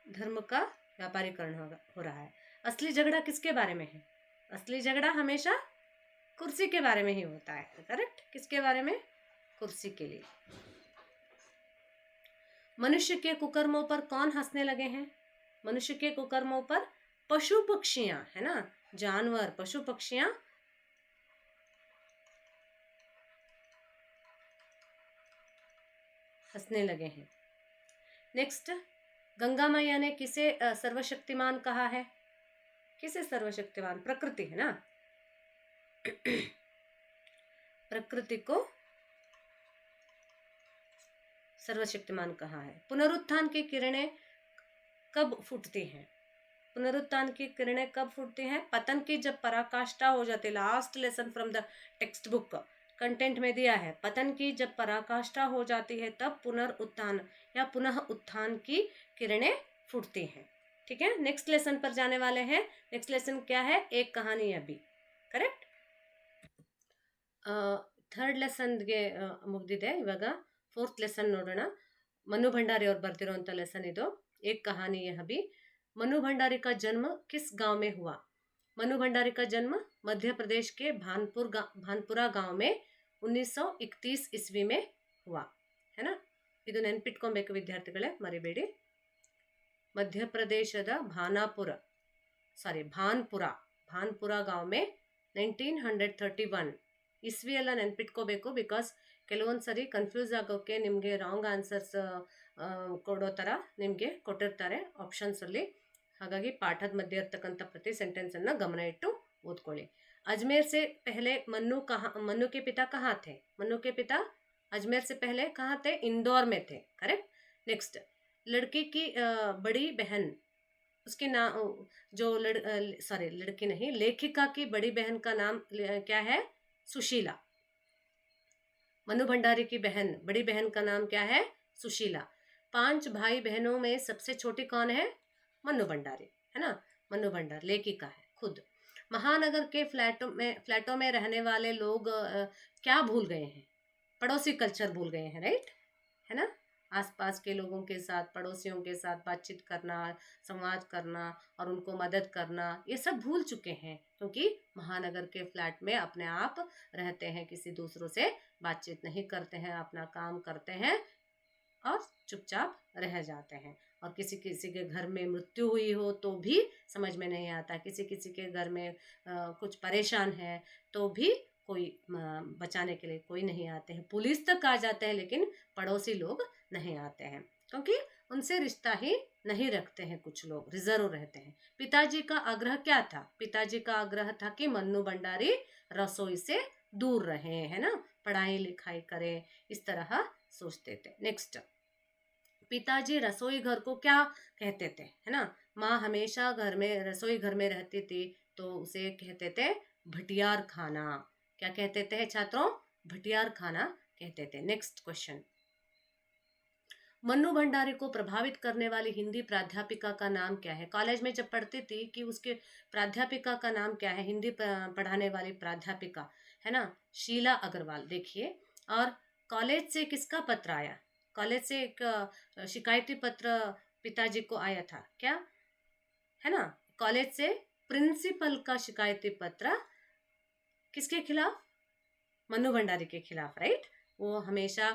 धर्म का व्यापारीकरण हो रहा है। असली झगड़ा किसके बारे में है? असली झगड़ा हमेशा कुर्सी के बारे में ही होता है, करेक्ट। किसके बारे में? कुर्सी के लिए। मनुष्य के कुकर्मों पर कौन हंसने लगे हैं? मनुष्य के कुकर्मों पर पशु पक्षियां, है ना, जानवर, पशु पक्षियां हंसने लगे हैं। नेक्स्ट, गंगा मैया ने किसे सर्वशक्तिमान कहा है? किसे सर्वशक्तिमान? प्रकृति, है ना, प्रकृति को सर्वशक्तिमान कहा है। पुनरुत्थान की किरणें कब फूटती हैं? पुनरुत्थान की किरणें कब फूटती हैं? पतन की जब पराकाष्ठा हो जाती है। Last lesson from the text book content में दिया है, पतन की जब पराकाष्ठा हो जाती है तब पुनरुत्थान या पुनः उत्थान की किरणें फूटती हैं। ठीक है, नेक्स्ट लेसन पर जाने वाले हैं। नेक्स्ट लेसन क्या है? एक कहानी अभी, करेक्ट। ಥರ್ಡ್ ಲೆಸನ್ಗೆ ಮುಗ್ದಿದೆ. ಇವಾಗ ಫೋರ್ತ್ ಲೆಸನ್ ನೋಡೋಣ. मनु भंडारी और ಬರ್ತಿರೋಂಥ ಲೆಸನ್ ಇದು. एक कहानी है अभी. मनु भंडारी का जन्म किस गांव में हुआ? मनु भंडारी का जन्म मध्य प्रदेश के भानपुरा गांव में 1931 ईस्वी में हुआ, है ना. ಇದು ನೆನ್ಪಿಟ್ಕೊಬೇಕು ವಿದ್ಯಾರ್ಥಿಗಳೇ, ಮರಿಬೇಡಿ. ಮಧ್ಯಪ್ರದೇಶದ ಭಾನ್ಪುರ गांव में 1931 ಇಸ್ವಿ ಎಲ್ಲ ನೆನ್ಪಿಟ್ಕೋಬೇಕು. ಬಿಕಾಸ್ ಕೆಲವೊಂದು ಸರಿ ಕನ್ಫ್ಯೂಸ್ ಆಗೋಕ್ಕೆ ನಿಮಗೆ ರಾಂಗ್ ಆನ್ಸರ್ಸ್ ಕೊಡೋ ಥರ ನಿಮಗೆ ಕೊಟ್ಟಿರ್ತಾರೆ ಆಪ್ಷನ್ಸಲ್ಲಿ. ಹಾಗಾಗಿ ಪಾಠದ ಮಧ್ಯೆ ಇರ್ತಕ್ಕಂಥ ಪ್ರತಿ ಸೆಂಟೆನ್ಸನ್ನು ಗಮನ ಇಟ್ಟು ಓದ್ಕೊಳ್ಳಿ. अजमेर से पहले मन्नू के पिता कहाँ थे? मन्नू के पिता अजमेर से पहले कहाँ थे? इंदौर में थे, करेक्ट. नेक्स्ट, लड़की की बड़ी बहन, उसके नाम जो लड़की नहीं, लेखिका की बड़ी बहन का नाम क्या है? सुशीला. मनु भंडारी की बहन, बड़ी बहन का नाम क्या है? सुशीला. 5 भाई बहनों में सबसे छोटी कौन है? मनु भंडारी, है ना. मनु भंडारी लेखिका है खुद. महानगर के फ्लैटों में रहने वाले लोग क्या भूल गए हैं? पड़ोसी कल्चर भूल गए हैं, राइट, है ना. आसपास के लोगों के साथ, पड़ोसियों के साथ बातचीत करना, संवाद करना और उनको मदद करना, ये सब भूल चुके हैं. क्योंकि महानगर के फ्लैट में अपने आप रहते हैं, किसी दूसरों से बातचीत नहीं करते हैं, अपना काम करते हैं और चुपचाप रह जाते हैं. और किसी किसी के घर में मृत्यु हुई हो तो भी समझ में नहीं आता. किसी किसी के घर में कुछ परेशान है तो भी कोई बचाने के लिए कोई नहीं आते हैं. पुलिस तक आ जाते हैं लेकिन पड़ोसी लोग नहीं आते हैं, क्योंकि उनसे रिश्ता ही नहीं रखते हैं. कुछ लोग रिजर्व रहते हैं. पिताजी का आग्रह क्या था? पिताजी का आग्रह था कि मन्नू भंडारी रसोई से दूर रहे, है ना, पढ़ाई लिखाई करें, इस तरह सोचते थे. नेक्स्ट, पिताजी रसोई घर को क्या कहते थे? है ना, माँ हमेशा रसोई घर में रहती थी तो उसे कहते थे भटियार खाना. क्या कहते थे छात्रों? भटियार खाना कहते थे. नेक्स्ट क्वेश्चन, मन्नू भंडारी को प्रभावित करने वाली हिंदी प्राध्यापिका का नाम क्या है? कॉलेज में जब पढ़ती थी कि उसके प्राध्यापिका का नाम क्या है? हिंदी पढ़ाने वाली प्राध्यापिका, है ना, शीला अग्रवाल. देखिए, और कॉलेज से किसका पत्र आया? कॉलेज से एक शिकायती पत्र पिताजी को आया था, क्या, है ना. कॉलेज से प्रिंसिपल का शिकायती पत्र किसके खिलाफ? मन्नू भंडारी के खिलाफ, राइट. वो हमेशा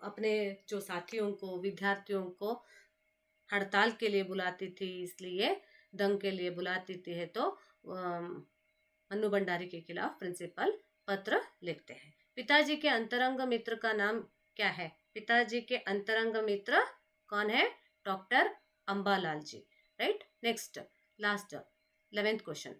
अपने जो साथियों को, विद्यार्थियों को हड़ताल के लिए बुलाती थी, इसलिए दंग के लिए बुलाती थी, है तो मन्नू भंडारी के खिलाफ प्रिंसिपल पत्र लिखते हैं. पिताजी के अंतरंग मित्र का नाम क्या है? पिताजी के अंतरंग मित्र कौन है? Doctor Ambalal ji, right. Next, last 11th question,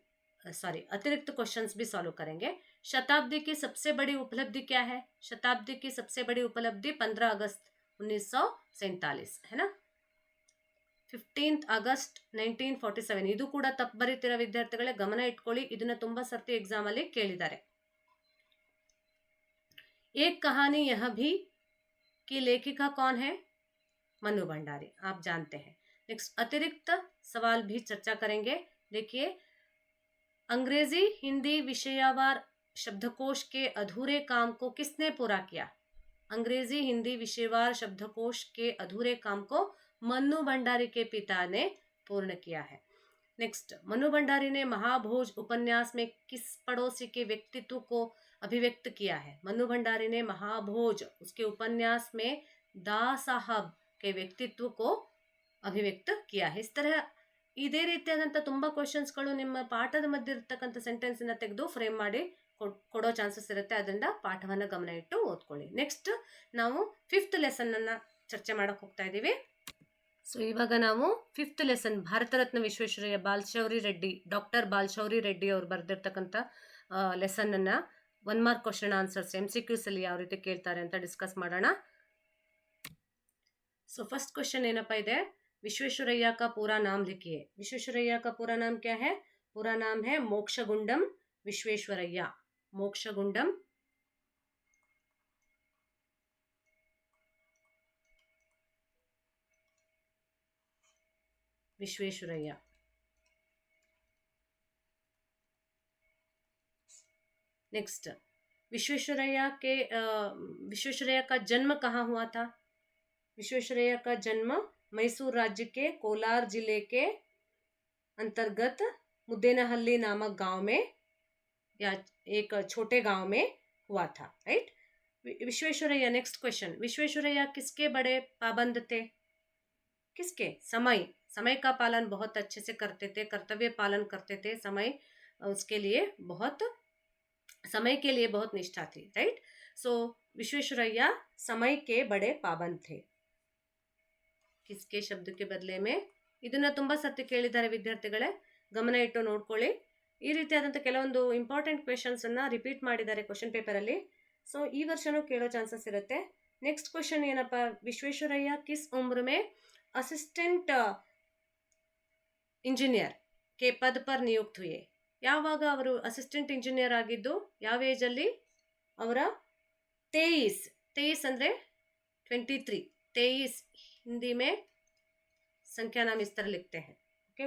अतिरिक्त क्वेश्चंस भी सॉल्व करेंगे. शताब्दी की सबसे बड़ी उपलब्धि क्या है? शताब्दी की सबसे बड़ी उपलब्धि 15 अगस्त 1947, है ना. 15th August 1947. ಇದು ಕೂಡ ತಪ್ಪು ಬರೀತಿರೋ ವಿದ್ಯಾರ್ಥಿಗಳೇ ಗಮನ ಇಟ್ಕೊಳ್ಳಿ. ಇದನ್ನ ತುಂಬಾ ಸರ್ತಿ ಎಕ್ಸಾಮ್ ಅಲ್ಲಿ ಕೇಳಿದ್ದಾರೆ. एक कहानी यह भी कि लेखिका कौन है? मन्नू भंडारी, आप जानते हैं. नेक्स्ट, अतिरिक्त सवाल भी चर्चा करेंगे. देखिए, अंग्रेजी हिंदी विषयवार शब्दकोश के अधूरे काम को किसने पूरा किया? अंग्रेजी हिंदी विषयवार शब्दकोश के अधूरे काम को मन्नू भंडारी के पिता ने पूर्ण किया है. नेक्स्ट, मनु भंडारी ने महाभोज उपन्यास में किस पड़ोसी के व्यक्तित्व को अभिव्यक्त किया है? मनु भंडारी ने महाभोज उसके उपन्यास में दा साहब के व्यक्तित्व को ಅಭಿವ್ಯಕ್ತ ಕಿಯಾ है. इस तरह ಇದೇ ರೀತಿಯಾದಂಥ ತುಂಬ ಕ್ವಶನ್ಸ್ಗಳು ನಿಮ್ಮ ಪಾಠದ ಮಧ್ಯೆ ಇರ್ತಕ್ಕಂಥ ಸೆಂಟೆನ್ಸನ್ನು ತೆಗೆದು ಫ್ರೇಮ್ ಮಾಡಿ ಕೊಡೋ ಚಾನ್ಸಸ್ ಇರುತ್ತೆ. ಅದರಿಂದ ಪಾಠವನ್ನು ಗಮನ ಇಟ್ಟು ಓದ್ಕೊಳ್ಳಿ. ನೆಕ್ಸ್ಟ್ ನಾವು 5th ಲೆಸನ್ನನ್ನು ಚರ್ಚೆ ಮಾಡೋಕೆ ಹೋಗ್ತಾ ಇದ್ದೀವಿ. ಸೊ ಇವಾಗ ನಾವು 5th lesson Bharat Ratna Visvesvaraya ಬಾಲಶೌರಿ Reddy, doctor ಬಾಲಶೌರಿ Reddy ಅವರು ಬರೆದಿರ್ತಕ್ಕಂಥ ಲೆಸನ್ನನ್ನು 1 ಮಾರ್ಕ್ ಕ್ವಶನ್ ಆನ್ಸರ್ಸ್ MCQs ಅಲ್ಲಿ ಯಾವ ರೀತಿ ಕೇಳ್ತಾರೆ ಅಂತ ಡಿಸ್ಕಸ್ ಮಾಡೋಣ. ಸೊ ಫಸ್ಟ್ ಕ್ವಶನ್ ಏನಪ್ಪ ಇದೆ, विश्वेश्वरैया का पूरा नाम लिखिए. विश्वेश्वरैया का पूरा नाम क्या है? पूरा नाम है मोक्षगुंडम विश्वेश्वरैया. मोक्षगुंडम विश्वेश्वरैया. नेक्स्ट, विश्वेश्वरैया का जन्म कहाँ हुआ था? विश्वेश्वरैया का जन्म मैसूर राज्य के कोलार जिले के अंतर्गत मुद्देनहल्ली नामक गांव में या एक छोटे गांव में हुआ था. Right. Visvesvaraya, next question, Visvesvaraya किसके बड़े पाबंद थे? किसके? समय का पालन बहुत अच्छे से करते थे, कर्तव्य पालन करते थे. समय के लिए बहुत निष्ठा थी. राइट. सो विश्वेश्वरैया समय के बड़े पाबंद थे. किसके शब्द के बदले में? ಇದನ್ನ ತುಂಬ ಸತಿ ಕೇಳಿದ್ದಾರೆ ವಿದ್ಯಾರ್ಥಿಗಳೇ, ಗಮನ ಇಟ್ಟು ನೋಡ್ಕೊಳ್ಳಿ. ಈ ರೀತಿಯಾದಂಥ ಕೆಲವೊಂದು ಇಂಪಾರ್ಟೆಂಟ್ ಕ್ವೆಶನ್ಸನ್ನು ರಿಪೀಟ್ ಮಾಡಿದ್ದಾರೆ ಕ್ವಶನ್ ಪೇಪರಲ್ಲಿ. ಸೊ ಈ ವರ್ಷನೂ ಕೇಳೋ ಚಾನ್ಸಸ್ ಇರುತ್ತೆ. ನೆಕ್ಸ್ಟ್ ಕ್ವಶನ್ ಏನಪ್ಪ, ವಿಶ್ವೇಶ್ವರಯ್ಯ ಕಿಸ್ ಉಮ್ರ ಮೇ ಅಸಿಸ್ಟೆಂಟ್ ಇಂಜಿನಿಯರ್ ಕೆ ಪದ ಪರ್ ನಿಯುಕ್ತ ಹುಯೆ? ಯಾವಾಗ ಅವರು ಅಸಿಸ್ಟೆಂಟ್ ಇಂಜಿನಿಯರ್ ಆಗಿದ್ದು? ಯಾವ ಏಜಲ್ಲಿ? ಅವರ 23 ಅಂದರೆ 23. 23 हिंदी में संख्या नाम इस तरह लिखते हैं. Okay,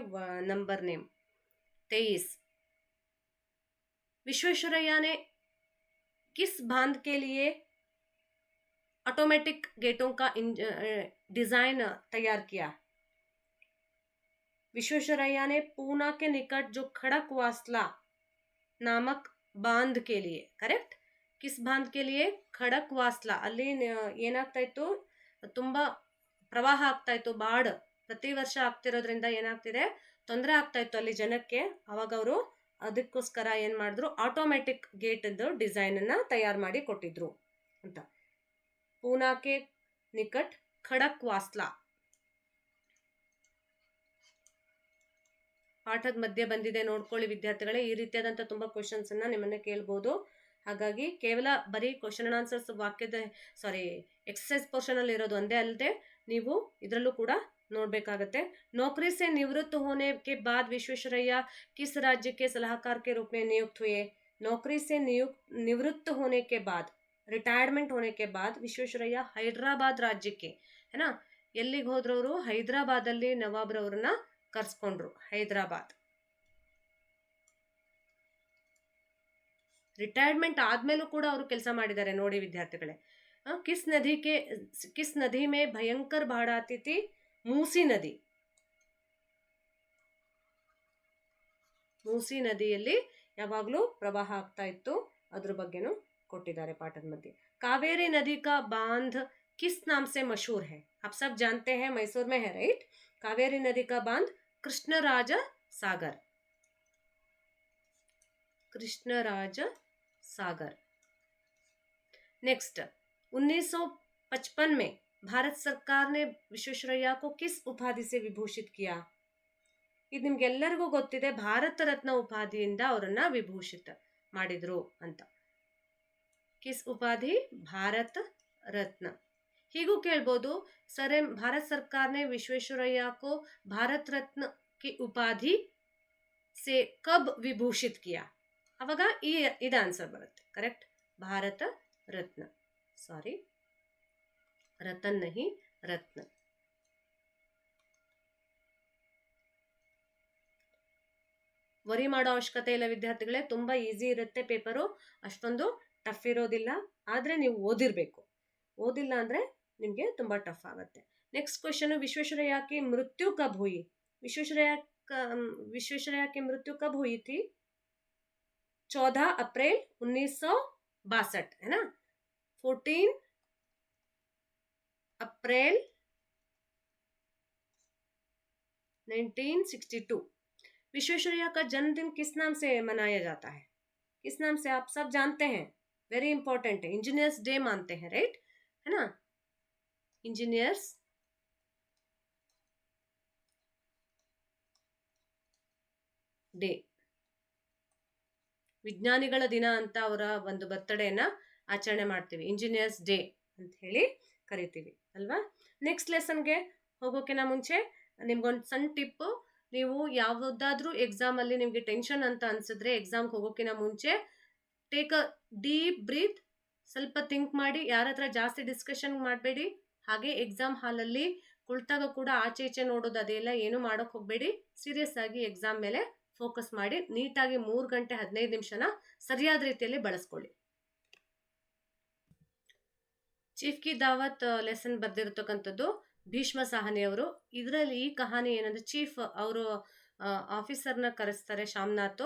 number name 23. विश्वेश्वरैया ने किस बांध के लिए ऑटोमेटिक गेटों का डिजाइन तैयार किया? विश्वेश्वरैया ने पूना के निकट जो खड़कवासला नामक बांध के लिए, करेक्ट, किस बांध के लिए? खड़कवासला. ಅಲ್ಲಿ ಏನಾಗ್ತಾ ಇತ್ತು, ತುಂಬ ಪ್ರವಾಹ ಆಗ್ತಾ ಇತ್ತು, ಬಾಡ್ ಪ್ರತಿ ವರ್ಷ ಆಗ್ತಿರೋದ್ರಿಂದ ಏನಾಗ್ತಿದೆ, ತೊಂದರೆ ಆಗ್ತಾ ಇತ್ತು ಅಲ್ಲಿ ಜನಕ್ಕೆ. ಅವಾಗ ಅವರು ಅದಕ್ಕೋಸ್ಕರ ಏನು ಮಾಡಿದ್ರು, ಆಟೋಮೆಟಿಕ್ ಗೇಟ್ದು ಡಿಸೈನನ್ನು ತಯಾರು ಮಾಡಿ ಕೊಟ್ಟಿದ್ರು ಅಂತ. ಪೂನಾಕ್ಕೆ ನಿಕಟ್ ಖಡಕ್ವಾಸ್ಲಾ. ಪಾಠದ ಮಧ್ಯೆ ಬಂದಿದೆ, ನೋಡ್ಕೊಳ್ಳಿ ವಿದ್ಯಾರ್ಥಿಗಳೇ. ಈ ರೀತಿಯಾದಂಥ ತುಂಬ ಕ್ವಶನ್ಸನ್ನು ನಿಮ್ಮನ್ನೇ ಕೇಳ್ಬೋದು. ಹಾಗಾಗಿ ಕೇವಲ ಬರೀ ಕ್ವಶನ್ ಆ್ಯಂಡ್ ಆನ್ಸರ್ಸ್ ಎಕ್ಸಸೈಸ್ ಪೋರ್ಷನಲ್ಲಿ ಇರೋದು ಒಂದೇ ಅಲ್ಲದೆ ನೀವು ಇದರಲ್ಲೂ ಕೂಡ ನೋಡಬೇಕಾಗತ್ತೆ. नौकरी से निवृत्त होने के बाद विश्वेश्वरैया किस राज्य के सलाहकार के रूप में नियुक्त हुए? नौकरी से निवृत्त होने के बाद, रिटायरमेंट होने के बाद विश्वेश्वरैया ಹೈದರಾಬಾದ್ ರಾಜ್ಯಕ್ಕೆ, ಏನಾ, ಎಲ್ಲಿಗೆ ಹೋದ್ರವರು? ಹೈದರಾಬಾದಲ್ಲಿ ನವಾಬ್ರವ್ರನ್ನ ಕರ್ಸ್ಕೊಂಡ್ರು. ಹೈದರಾಬಾದ್. ರಿಟೈರ್ಮೆಂಟ್ ಆದಮೇಲೂ ಕೂಡ ಅವರು ಕೆಲಸ ಮಾಡಿದ್ದಾರೆ ನೋಡಿ ವಿದ್ಯಾರ್ಥಿಗಳೇ. किस नदी में भयंकर बाढ़ आती थी? मूसी नदी. ಮೂಸಿ ನದಿಯಲ್ಲಿ ಯಾವಾಗಲೂ ಪ್ರವಾಹ ಆಗ್ತಾ ಇತ್ತು, ಅದ್ರ ಬಗ್ಗೆನೂ ಕೊಟ್ಟಿದ್ದಾರೆ ಪಾಠದ ಮಧ್ಯೆ. कावेरी नदी का बांध किस नाम से मशहूर है? आप सब जानते हैं, मैसूर में है, राइट. कावेरी नदी का बांध कृष्णराज सागर. कृष्णराज सागर. नेक्स्ट, 1955 में भारत सरकार ने विश्वेश्वरैया को किस उपाधि से विभूषित किया? ಇದು ನಿಮ್ಗೆಲ್ಲರಿಗೂ ಗೊತ್ತಿದೆ, ಭಾರತ ರತ್ನ ಉಪಾಧಿಯಿಂದ ಅವರನ್ನ ವಿಭೂಷಿತ ಮಾಡಿದ್ರು ಅಂತ. ಕಿಸ್ ಉಪಾಧಿ? ಭಾರತ रत्न. ಹೀಗೂ ಕೇಳ್ಬೋದು, ಸರ್ ಭಾರತ ಸರ್ಕಾರ ने विश्वेश्वरैया को भारत रत्न की उपाधि से कब विभूषित किया? ಅವಾಗ ಇದು ಆನ್ಸರ್ ಬರುತ್ತೆ. ಕರೆಕ್ಟ್, ಭಾರತ ರತ್ನ. ಸಾರಿ, रतन नहीं, रत्न. ವರಿ ಮಾಡೋ ಅವಶ್ಯಕತೆ ಇಲ್ಲ ವಿದ್ಯಾರ್ಥಿಗಳೇ, ತುಂಬ ಈಸಿ ಇರುತ್ತೆ ಪೇಪರು, ಅಷ್ಟೊಂದು ಟಫ್ ಇರೋದಿಲ್ಲ. ಆದರೆ ನೀವು ಓದಿರಬೇಕು, ಓದಿಲ್ಲ ಅಂದರೆ ನಿಮಗೆ ತುಂಬ ಟಫ್ ಆಗುತ್ತೆ. ನೆಕ್ಸ್ಟ್ ಕ್ವೆಶನು, ವಿಶ್ವೇಶ್ವರಯ್ಯ ಕಿ ಮೃತ್ಯು ಕಬ್ ಹುಯಿ? ವಿಶ್ವೇಶ್ವರಯ್ಯ विश्वेश्वरैया की मृत्यु कब हुई थी? 14 अप्रैल 1962, है ना? 14 अप्रैल 1962। विश्वेश्वरैया का जन्मदिन किस नाम से मनाया जाता है? किस नाम से? आप सब जानते हैं, वेरी इंपॉर्टेंट है, इंजीनियर्स डे मानते हैं, राइट, है ना? इंजीनियर्स डे, ವಿಜ್ಞಾನಿಗಳ ದಿನ ಅಂತ ಅವರ ಒಂದು ಬರ್ತ್ಡೇನ ಆಚರಣೆ ಮಾಡ್ತೀವಿ, ಇಂಜಿನಿಯರ್ಸ್ ಡೇ ಅಂತ ಹೇಳಿ ಕರಿತೀವಿ ಅಲ್ವಾ. ನೆಕ್ಸ್ಟ್ ಲೆಸನ್ಗೆ ಹೋಗೋಕ್ಕಿಂತ ಮುಂಚೆ ನಿಮ್ಗೊಂದು ಸಣ್ಣ ಟಿಪ್ಪು, ನೀವು ಯಾವುದಾದ್ರೂ ಎಕ್ಸಾಮಲ್ಲಿ ನಿಮಗೆ ಟೆನ್ಷನ್ ಅಂತ ಅನ್ಸಿದ್ರೆ ಎಕ್ಸಾಮ್ಗೆ ಹೋಗೋಕ್ಕಿಂತ ಮುಂಚೆ ಟೇಕ್ ಅ ಡೀಪ್ ಬ್ರೀತ್, ಸ್ವಲ್ಪ ಥಿಂಕ್ ಮಾಡಿ, ಯಾರ ಹತ್ರ ಜಾಸ್ತಿ ಡಿಸ್ಕಷನ್ ಮಾಡಬೇಡಿ. ಹಾಗೆ ಎಕ್ಸಾಮ್ ಹಾಲಲ್ಲಿ ಕುಳಿತಾಗ ಕೂಡ ಆಚೆ ಈಚೆ ನೋಡೋದು ಅದೆಲ್ಲ ಏನು ಮಾಡೋಕೆ ಹೋಗಬೇಡಿ. ಸೀರಿಯಸ್ ಆಗಿ ಎಕ್ಸಾಮ್ ಮೇಲೆ ಫೋಕಸ್ ಮಾಡಿ ನೀಟಾಗಿ 3 ಗಂಟೆ 15 ನಿಮಿಷನ ಸರಿಯಾದ ರೀತಿಯಲ್ಲಿ ಬಳಸ್ಕೊಳ್ಳಿ. ಚೀಫ್ ಕಿ ದಾವತ್ ಲೆಸನ್ ಬರ್ದಿರತಕ್ಕಂಥದ್ದು ಭೀಷ್ಮ ಸಾಹನಿ ಅವರು. ಇದರಲ್ಲಿ ಈ ಕಹಾನಿ ಏನಂದ್ರೆ, ಚೀಫ್ ಅವರು ಆಫೀಸರ್ನ ಕರೆಸ್ತಾರೆ, ಶಾಮ್ನಾಥ್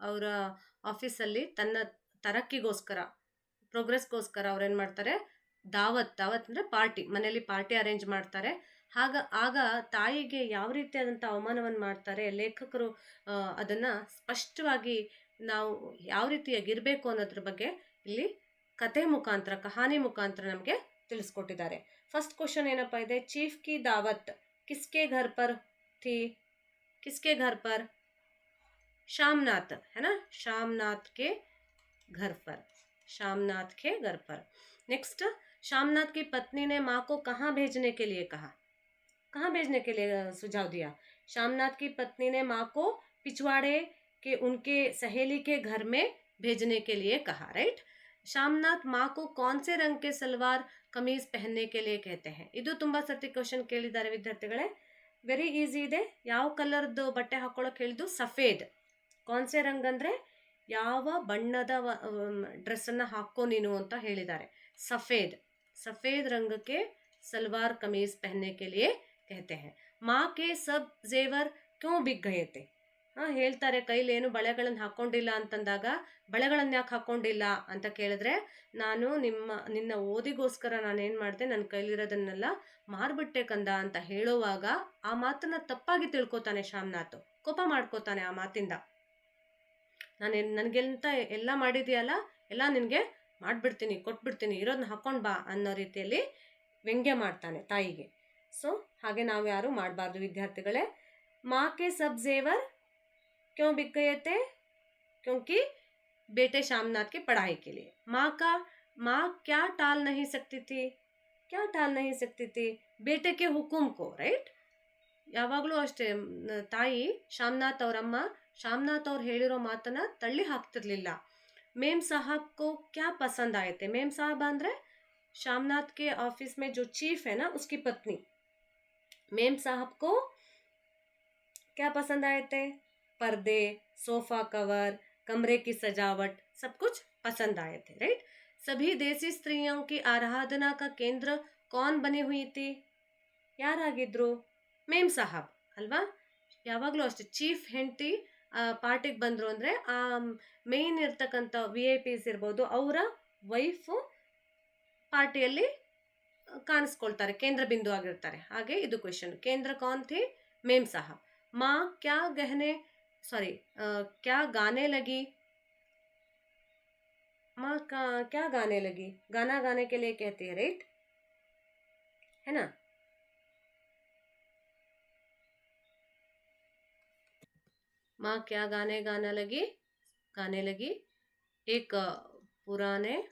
ಅವರ ಆಫೀಸಲ್ಲಿ ತನ್ನ ತರಕ್ಕಿಗೋಸ್ಕರ, ಪ್ರೋಗ್ರೆಸ್ಗೋಸ್ಕರ ಅವ್ರೇನು ಮಾಡ್ತಾರೆ, ದಾವತ್ ಅಂದರೆ ಪಾರ್ಟಿ, ಮನೆಯಲ್ಲಿ ಪಾರ್ಟಿ ಅರೇಂಜ್ ಮಾಡ್ತಾರೆ. ಆಗ ತಾಯಿಗೆ ಯಾವ ರೀತಿಯಾದಂಥ ಅವಮಾನವನ್ನು ಮಾಡ್ತಾರೆ ಲೇಖಕರು, ಅದನ್ನು ಸ್ಪಷ್ಟವಾಗಿ ನಾವು ಯಾವ ರೀತಿಯಾಗಿರಬೇಕು ಅನ್ನೋದ್ರ ಬಗ್ಗೆ ಇಲ್ಲಿ ಕತೆ ಮುಖಾಂತರ, ಕಹಾನಿ ಮುಖಾಂತರ ನಮಗೆ ತಿಳಿಸ್ಕೊಟ್ಟಿದ್ದಾರೆ. ಫಸ್ಟ್ ಕ್ವಶನ್ ಏನಪ್ಪ ಇದೆ, ಚೀಫ್ ಕಿ ದಾವತ್ ಕಿಸ್ಕೆ ಘರ್ ಪರ್ ಥी? किसके घर पर? शामनाथ, है ना, शामनाथ के घर पर, शामनाथ के घर पर. नेक्स्ट, शामनाथ की पत्नी ने माँ को कहाँ भेजने के लिए कहा? कहाँ भेजने के लिए सुझाव दिया? शामनाथ की पत्नी ने माँ को पिछवाड़े के उनके सहेली के घर में भेजने के लिए कहा, राइट. ಶಾಮ್ನಾಥ್ माँ को कौन से रंग के सलवार कमीज पहनने के लिए कहते हैं? ಇದು ತುಂಬಾ ಸರ್ತಿ ಕ್ವಶನ್ ಕೇಳಿದ್ದಾರೆ ವಿದ್ಯಾರ್ಥಿಗಳೇ, ವೆರಿ ಈಸಿ ಇದೆ. ಯಾವ ಕಲರ್ದು ಬಟ್ಟೆ ಹಾಕೊಳ್ಳೋಕೆ ಹೇಳಿದ್ದು? ಸಫೇದ್. ಕಾನ್ಸೆ ರಂಗ್ ಅಂದರೆ ಯಾವ ಬಣ್ಣದ ಡ್ರೆಸ್ಸನ್ನು ಹಾಕೋ ನೀನು ಅಂತ ಹೇಳಿದ್ದಾರೆ. ಸಫೇದ್, ಸಫೇದ್ ರಂಗಕ್ಕೆ ಸಲ್ವಾರ್ ಕಮೀಜ್ ಪಹನ್ನೆ ಕೆ ಲಿಯೆ कहते हैं. माँ के सब जेवर क्यों बिक गए थे? ಹೇಳ್ತಾರೆ, ಕೈಲೇನು ಬಳೆಗಳನ್ನು ಹಾಕ್ಕೊಂಡಿಲ್ಲ ಅಂತಂದಾಗ, ಬಳೆಗಳನ್ನು ಯಾಕೆ ಹಾಕ್ಕೊಂಡಿಲ್ಲ ಅಂತ ಕೇಳಿದ್ರೆ, ನಾನು ನಿನ್ನ ಓದಿಗೋಸ್ಕರ ನಾನೇನು ಮಾಡಿದೆ, ನನ್ನ ಕೈಲಿರೋದನ್ನೆಲ್ಲ ಮಾರ್ಬಿಟ್ಟೆ ಕಂದ ಅಂತ ಹೇಳುವಾಗ ಆ ಮಾತನ್ನ ತಪ್ಪಾಗಿ ತಿಳ್ಕೊತಾನೆ ಶಾಮ್ನಾಥ್, ಕೋಪ ಮಾಡ್ಕೋತಾನೆ ಆ ಮಾತಿಂದ. ನನಗೆಂತ ಎಲ್ಲ ಮಾಡಿದೆಯಲ್ಲ, ಎಲ್ಲ ನಿನಗೆ ಮಾಡಿಬಿಡ್ತೀನಿ, ಕೊಟ್ಬಿಡ್ತೀನಿ, ಇರೋದನ್ನ ಹಾಕ್ಕೊಂಡು ಬಾ ಅನ್ನೋ ರೀತಿಯಲ್ಲಿ ವ್ಯಂಗ್ಯ ಮಾಡ್ತಾನೆ ತಾಯಿಗೆ. ಸೊ ಹಾಗೆ ನಾವು ಯಾರು ಮಾಡಬಾರ್ದು ವಿದ್ಯಾರ್ಥಿಗಳೇ. माँ के सब जेवर क्यों बिक गए थे? क्योंकि बेटे शामनाथ की पढ़ाई के लिए. माँ क्या टाल नहीं सकती थी? क्या टाल नहीं सकती थी? बेटे के हुकुम को, राइट. ಯಾವಾಗಲೂ ಅಷ್ಟೇ, ತಾಯಿ ಶಾಮ್ನಾಥ್ ಅವರಮ್ಮ ಶಾಮ್ನಾಥ್ ಅವ್ರು ಹೇಳಿರೋ ಮಾತನ್ನ ತಳ್ಳಿ ಹಾಕ್ತಿರ್ಲಿಲ್ಲ. मेम साहब को क्या पसंद आए थे? मेम साहब ಅಂದರೆ शामनाथ के ऑफिस में जो चीफ है ना, उसकी पत्नी. मेम साहब को क्या पसंद आए थे? पर्दे, सोफा कवर, कमरे की सजावट, सब कुछ पसंद आए थे, राइट. सभी देसी स्त्रियों की आराधना का केंद्र कौन बनी हुई थी? ಯಾರಾಗಿದ್ರು? ಮೇಮ್ ಸಾಹಬ್ ಅಲ್ವಾ. ಯಾವಾಗಲೂ ಅಷ್ಟೇ, ಚೀಫ್ ಹೆಂಡತಿ ಪಾರ್ಟಿಗೆ ಬಂದರು ಅಂದರೆ ಆ ಮೇಯ್ನ್ ಇರ್ತಕ್ಕಂಥ VIP ಇರ್ಬೋದು, ಅವರ ವೈಫು ಪಾರ್ಟಿಯಲ್ಲಿ ಕಾಣಿಸ್ಕೊಳ್ತಾರೆ, ಕೇಂದ್ರ ಬಿಂದು ಆಗಿರ್ತಾರೆ. ಹಾಗೆ ಇದು ಕ್ವೆಶನ್, ಕೇಂದ್ರ ಕೌನ್ ಥಿ? ಮೇಮ್ ಸಾಹಬ್. माँ क्या गाने लगी? माँ क्या गाने लगी? गाना गाने के लिए कहती है, राइट, है ना. माँ क्या गाने लगी एक पुराने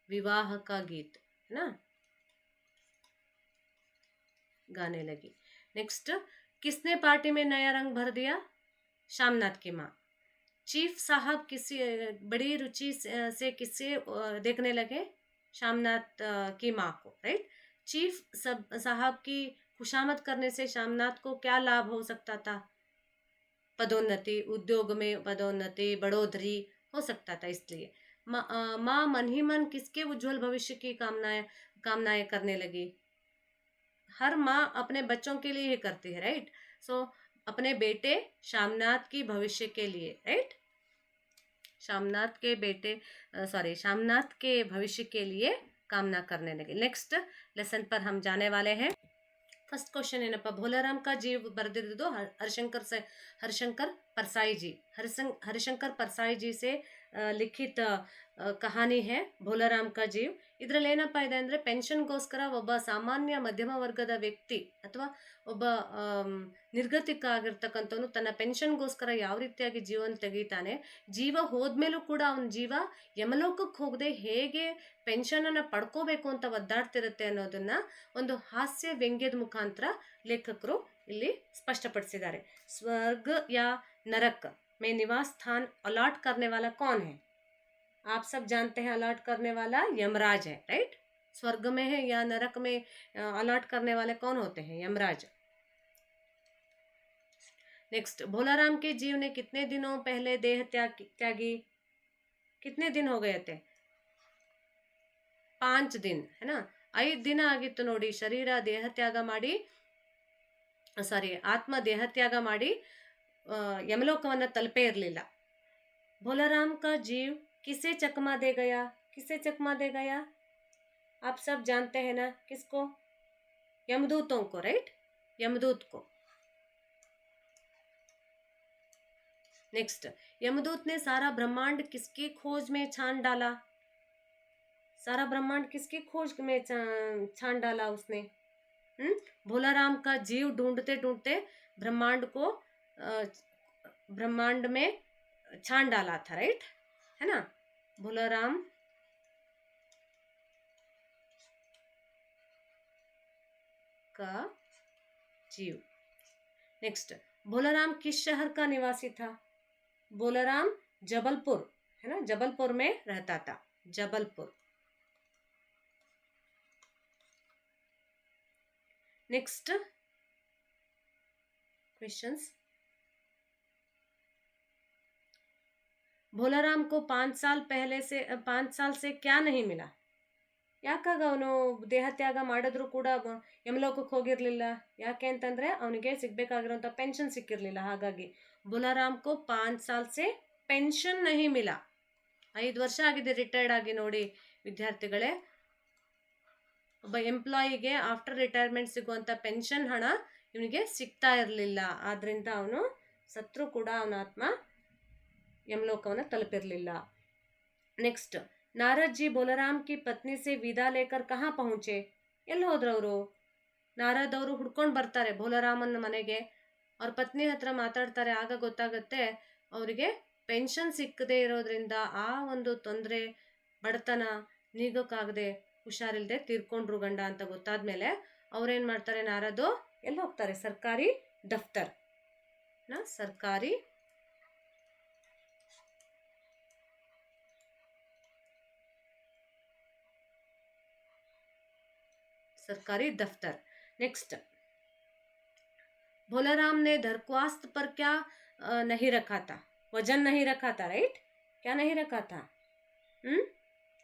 विवाह का गीत, है ना, गाने लगी. नेक्स्ट, किसने पार्टी में नया रंग भर दिया? शामनाथ की माँ. चीफ साहब किसी बड़ी रुचि से किससे देखने लगे? शामनाथ की माँ को, राइट. चीफ साहब की खुशामद करने से शामनाथ को क्या लाभ हो सकता था? पदोन्नति, उद्योग में पदोन्नति, बढ़ोतरी हो सकता था. इसलिए माँ मन ही मन किसके उज्जवल भविष्य की कामनाएं करने लगी? हर माँ अपने बच्चों के लिए ही करती है, राइट। सो अपने बेटे शामनाथ की भविष्य के लिए, राइट, शामनाथ के बेटे शामनाथ के भविष्य के लिए कामना करने लगे। नेक्स्ट लेसन पर हम जाने वाले हैं। फर्स्ट क्वेश्चन ಏನಪ್ಪ, ಭೋಲಾರಾಮ್ का जीव बರೆದಿದ್ದು हरिशंकर परसाई जी, हरिशंकर परसाई जी से लिखित कहानी है ಭೋಲಾರಾಮ್ का जीव। ಇದರಲ್ಲಿ ಏನಪ್ಪ ಇದೆ ಅಂದರೆ ಪೆನ್ಷನ್ಗೋಸ್ಕರ ಒಬ್ಬ ಸಾಮಾನ್ಯ ಮಧ್ಯಮ ವರ್ಗದ ವ್ಯಕ್ತಿ ಅಥವಾ ಒಬ್ಬ ನಿರ್ಗತಿಕ ಆಗಿರ್ತಕ್ಕಂಥವನು ತನ್ನ ಪೆನ್ಷನ್ಗೋಸ್ಕರ ಯಾವ ರೀತಿಯಾಗಿ ಜೀವನ ತೆಗಿತಾನೆ, ಜೀವ ಹೋದ್ಮೇಲೂ ಕೂಡ ಅವನ ಜೀವ ಯಮಲೋಕಕ್ಕೆ ಹೋಗದೆ ಹೇಗೆ ಪೆನ್ಷನನ್ನು ಪಡ್ಕೋಬೇಕು ಅಂತ ಒದ್ದಾಡ್ತಿರುತ್ತೆ ಅನ್ನೋದನ್ನ ಒಂದು ಹಾಸ್ಯ ವ್ಯಂಗ್ಯದ ಮುಖಾಂತರ ಲೇಖಕರು ಇಲ್ಲಿ ಸ್ಪಷ್ಟಪಡಿಸಿದ್ದಾರೆ। स्वर्ग या नरक में निवास स्थान अलॉट करने वाला कौन है? आप सब जानते हैं अलॉट करने वाला यमराज है, राइट। स्वर्ग में है या नरक में अलॉट करने वाले कौन होते हैं? यमराज। नेक्स्ट, भोलाराम के जीव ने कितने दिनों पहले देह त्यागी? कितने दिन हो गए थे? 5 दिन, है ना। 5 ದಿನ ಆಗಿತ್ತು ನೋಡಿ ಶರೀರ ದೇಹತ್ಯಾಗ ಮಾಡಿ, ಆತ್ಮ ದೇಹತ್ಯಾಗ ಮಾಡಿ ಯಮಲೋಕವನ್ನು ತಲುಪೇ ಇರಲಿಲ್ಲ। भोलाराम का जीव किसे चकमा दे गया? किसे चकमा दे गया? आप सब जानते हैं ना, किसको? यमदूतों को, राइट, यमदूत को। नेक्स्ट, यमदूत ने सारा ब्रह्मांड किसकी खोज में छान डाला? सारा ब्रह्मांड किसकी खोज में छान डाला उसने? भोलाराम का जीव ढूंढते ढूंढते ब्रह्मांड को ब्रह्मांड में छान डाला था, राइट, है ना। भोलाराम का जीव। नेक्स्ट, भोलाराम किस शहर का निवासी था? भोलाराम जबलपुर, है ना, जबलपुर में रहता था, जबलपुर। नेक्स्ट क्वेश्चंस, भोलाराम को 5 साल से क्या नहीं मिला? ಯಾಕಾಗ ಅವನು ದೇಹತ್ಯಾಗ ಮಾಡಿದ್ರು ಕೂಡ ಯಮಲೋಕಕ್ಕೆ ಹೋಗಿರಲಿಲ್ಲ? ಯಾಕೆ ಅಂತಂದರೆ ಅವನಿಗೆ ಸಿಗಬೇಕಾಗಿರೋಂಥ ಪೆನ್ಷನ್ ಸಿಕ್ಕಿರಲಿಲ್ಲ, ಹಾಗಾಗಿ ಭೋಲಾರಾಮ್ ಕೋ 5 साल से ಪೆನ್ಷನ್ नहीं मिला। 5 ವರ್ಷ ಆಗಿದೆ ರಿಟೈರ್ಡ್ ಆಗಿ ನೋಡಿ ವಿದ್ಯಾರ್ಥಿಗಳೇ। ಒಬ್ಬ ಎಂಪ್ಲಾಯಿಗೆ ಆಫ್ಟರ್ ರಿಟೈರ್ಮೆಂಟ್ ಸಿಗುವಂಥ ಪೆನ್ಷನ್ ಹಣ ಇವನಿಗೆ ಸಿಗ್ತಾ ಇರಲಿಲ್ಲ, ಆದ್ದರಿಂದ ಅವನು ಸತ್ರು ಕೂಡ ಅವನ ಆತ್ಮ ಯಮಲೋಕವನ್ನು ತಲುಪಿರಲಿಲ್ಲ। ನೆಕ್ಸ್ಟ್, नारद जी भोलाराम की पत्नी से विदा लेकर कहाँ पहुँचे? ಎಲ್ಲಿ ಹೋದ್ರವರು? ನಾರದ್ ಅವರು ಹುಡ್ಕೊಂಡು ಬರ್ತಾರೆ ಭೋಲಾರಾಮನ ಮನೆಗೆ, ಅವ್ರ ಪತ್ನಿ ಹತ್ರ ಮಾತಾಡ್ತಾರೆ, ಆಗ ಗೊತ್ತಾಗುತ್ತೆ ಅವರಿಗೆ ಪೆನ್ಷನ್ ಸಿಕ್ಕದೇ ಇರೋದ್ರಿಂದ ಆ ಒಂದು ತೊಂದರೆ ಬಡತನ ನೀಗೋಕ್ಕಾಗದೆ ಹುಷಾರಿಲ್ಲದೆ ತೀರ್ಕೊಂಡ್ರು ಗಂಡ ಅಂತ ಗೊತ್ತಾದ್ಮೇಲೆ ಅವ್ರೇನು ಮಾಡ್ತಾರೆ, ನಾರದು ಎಲ್ಲಿ ಹೋಗ್ತಾರೆ? ಸರ್ಕಾರಿ ದಫ್ತರ್, सरकारी दफ्तर। नेक्स्ट, भोलाराम ने दरख्वास्त पर क्या नहीं रखा था? वजन नहीं रखा था, राइट। क्या नहीं रखा था?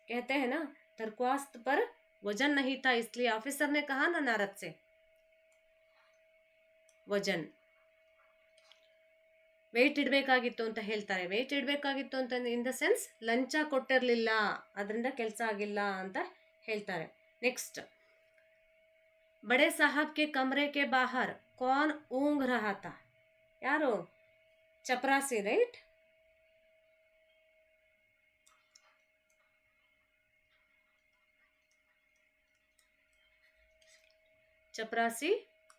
कहते हैं ना दरख्वास्त पर वजन नहीं था, इसलिए ऑफिसर ने कहा ना नारद से वजन ವೆಯ್ಟ್ ಇಡಬೇಕಾಗಿತ್ತು ಅಂತ ಹೇಳ್ತಾರೆ। ವೆಯ್ಟ್ ಇಡಬೇಕಾಗಿತ್ತು ಅಂತ ಇನ್ ದ ಸೆನ್ಸ್ ಲಂಚ ಕೊಟ್ಟಿರಲಿಲ್ಲ, ಅದರಿಂದ ಕೆಲಸ ಆಗಿಲ್ಲ ಅಂತ ಹೇಳ್ತಾರೆ। ನೆಕ್ಸ್ಟ್, बड़े साहब के कमरे के बाहर कौन ऊँग रहा था? यारो चपरासी, राइट। चपरासी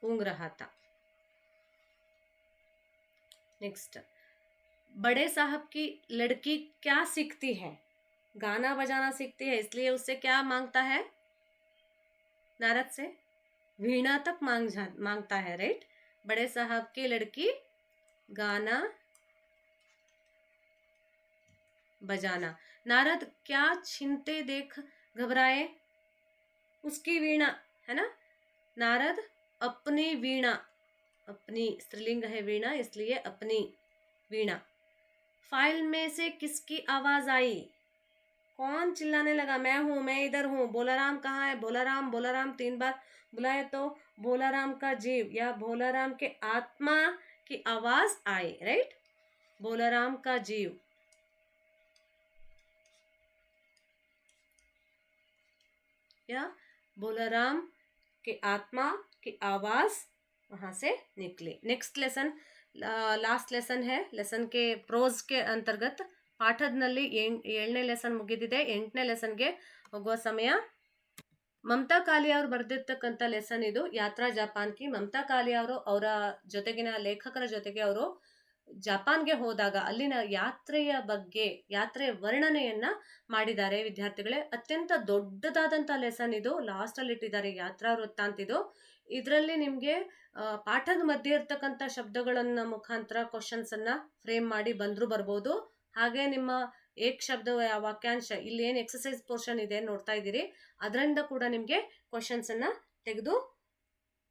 ऊँग रहा था। नेक्स्ट, बड़े साहब की लड़की क्या सीखती है? गाना बजाना सीखती है, इसलिए उससे क्या मांगता है नारद से? वीणा तक मांगता है, राइट। बड़े साहब की लड़की गाना बजाना। नारद क्या छीनते देख घबराए? उसकी वीणा, है ना। नारद अपनी वीणा, अपनी स्त्रीलिंग है वीणा इसलिए अपनी वीणा। फाइल में से किसकी आवाज आई? कौन चिल्लाने लगा? मैं हूं, मैं इधर हूं, बोलाराम कहाँ है? बोलाराम, बोलाराम 3 बार बुलाए तो बोलाराम का जीव या बोलाराम के आत्मा की आवाज आई, राइट? बोलाराम का जीव या बोलाराम के आत्मा की आवाज वहां से निकली। नेक्स्ट लेसन, लास्ट लेसन है लेसन के प्रोज के अंतर्गत ಪಾಠದಲ್ಲಿ 7ನೇ ಲೆಸನ್ ಮುಗಿದಿದೆ. 8ನೇ ಲೆಸನ್ಗೆ ಹೋಗುವ ಸಮಯ. ಮಮತಾ ಕಾಲಿಯ ಅವರು ಬರೆದಿರ್ತಕ್ಕಂಥ ಲೆಸನ್ ಇದು, ಯಾತ್ರಾ ಜಪಾನ್ ಕಿ. ಮಮತಾ ಕಾಲಿಯ ಅವರು ಅವರ ಜೊತೆಗಿನ ಲೇಖಕರ ಜೊತೆಗೆ ಅವರು ಜಪಾನ್ಗೆ ಹೋದಾಗ ಅಲ್ಲಿನ ಯಾತ್ರೆಯ ಬಗ್ಗೆ, ಯಾತ್ರೆಯ ವರ್ಣನೆಯನ್ನ ಮಾಡಿದ್ದಾರೆ ವಿದ್ಯಾರ್ಥಿಗಳೇ. ಅತ್ಯಂತ ದೊಡ್ಡದಾದಂಥ ಲೆಸನ್ ಇದು, ಲಾಸ್ಟ್ ಅಲ್ಲಿ ಇಟ್ಟಿದ್ದಾರೆ ಯಾತ್ರಾ ವೃತ್ತಾಂತ ಇದು. ಇದರಲ್ಲಿ ನಿಮ್ಗೆ ಪಾಠದ ಮಧ್ಯೆ ಇರ್ತಕ್ಕಂಥ ಶಬ್ದಗಳನ್ನ ಮುಖಾಂತರ ಕ್ವಶನ್ಸ್ ಅನ್ನ ಫ್ರೇಮ್ ಮಾಡಿ ಬಂದ್ರು ಬರ್ಬೋದು. ಹಾಗೆ ನಿಮ್ಮ ಏಕ್ ಶಬ್ದ ವಾಕ್ಯಾಂಶ, ಇಲ್ಲಿ ಏನು ಎಕ್ಸಸೈಸ್ ಪೋರ್ಷನ್ ಇದೆ ನೋಡ್ತಾ ಇದ್ದೀರಿ, ಅದರಿಂದ ಕೂಡ ನಿಮ್ಗೆ ಕ್ವಶನ್ಸ್ ಅನ್ನ ತೆಗೆದು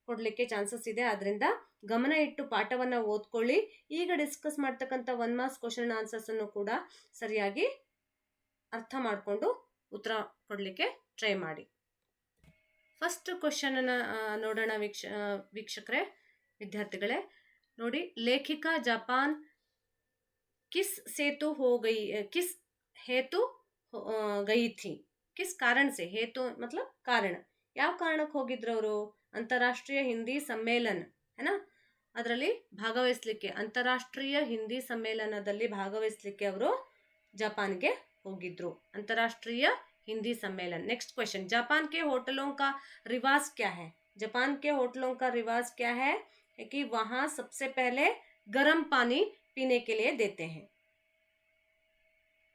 ಕೊಡ್ಲಿಕ್ಕೆ ಚಾನ್ಸಸ್ ಇದೆ. ಅದರಿಂದ ಗಮನ ಇಟ್ಟು ಪಾಠವನ್ನ ಓದ್ಕೊಳ್ಳಿ. ಈಗ ಡಿಸ್ಕಸ್ ಮಾಡ್ತಕ್ಕಂಥ 1 ಮಾರ್ಕ್ಸ್ ಕ್ವಶನ್ ಆನ್ಸರ್ಸ್ ಅನ್ನು ಕೂಡ ಸರಿಯಾಗಿ ಅರ್ಥ ಮಾಡಿಕೊಂಡು ಉತ್ತರ ಕೊಡ್ಲಿಕ್ಕೆ ಟ್ರೈ ಮಾಡಿ. ಫಸ್ಟ್ ಕ್ವಶನ್ ಅನ್ನ ನೋಡೋಣ ವೀಕ್ಷಕರೇ, ವಿದ್ಯಾರ್ಥಿಗಳೇ. ನೋಡಿ, ಲೇಖಿಕಾ ಜಪಾನ್ किस सेतु हो गई, किस हेतु गई थी, किस कारण से, हेतु मतलब कारण, ಯಾವ ಕಾರಣಕ್ಕೆ ಹೋಗಿದ್ರು ಅವರು? ಅಂತಾರಾಷ್ಟ್ರೀಯ ಹಿಂದಿ ಸಮ್ಮೇಳನ है ना, ಅದರಲ್ಲಿ ಭಾಗವಹಿಸಲಿಕ್ಕೆ, ಅಂತಾರಾಷ್ಟ್ರೀಯ ಹಿಂದಿ ಸಮ್ಮೇಳನದಲ್ಲಿ ಭಾಗವಹಿಸಲಿಕ್ಕೆ ಅವರು जापानಗೆ ಹೋಗಿದ್ರು. अंतर्राष्ट्रीय हिंदी सम्मेलन. नेक्स्ट क्वेश्चन, जापान के होटलों का रिवाज क्या है? जापान के होटलों का रिवाज क्या है कि वहां सबसे पहले गर्म पानी पीने के लिए देते हैं.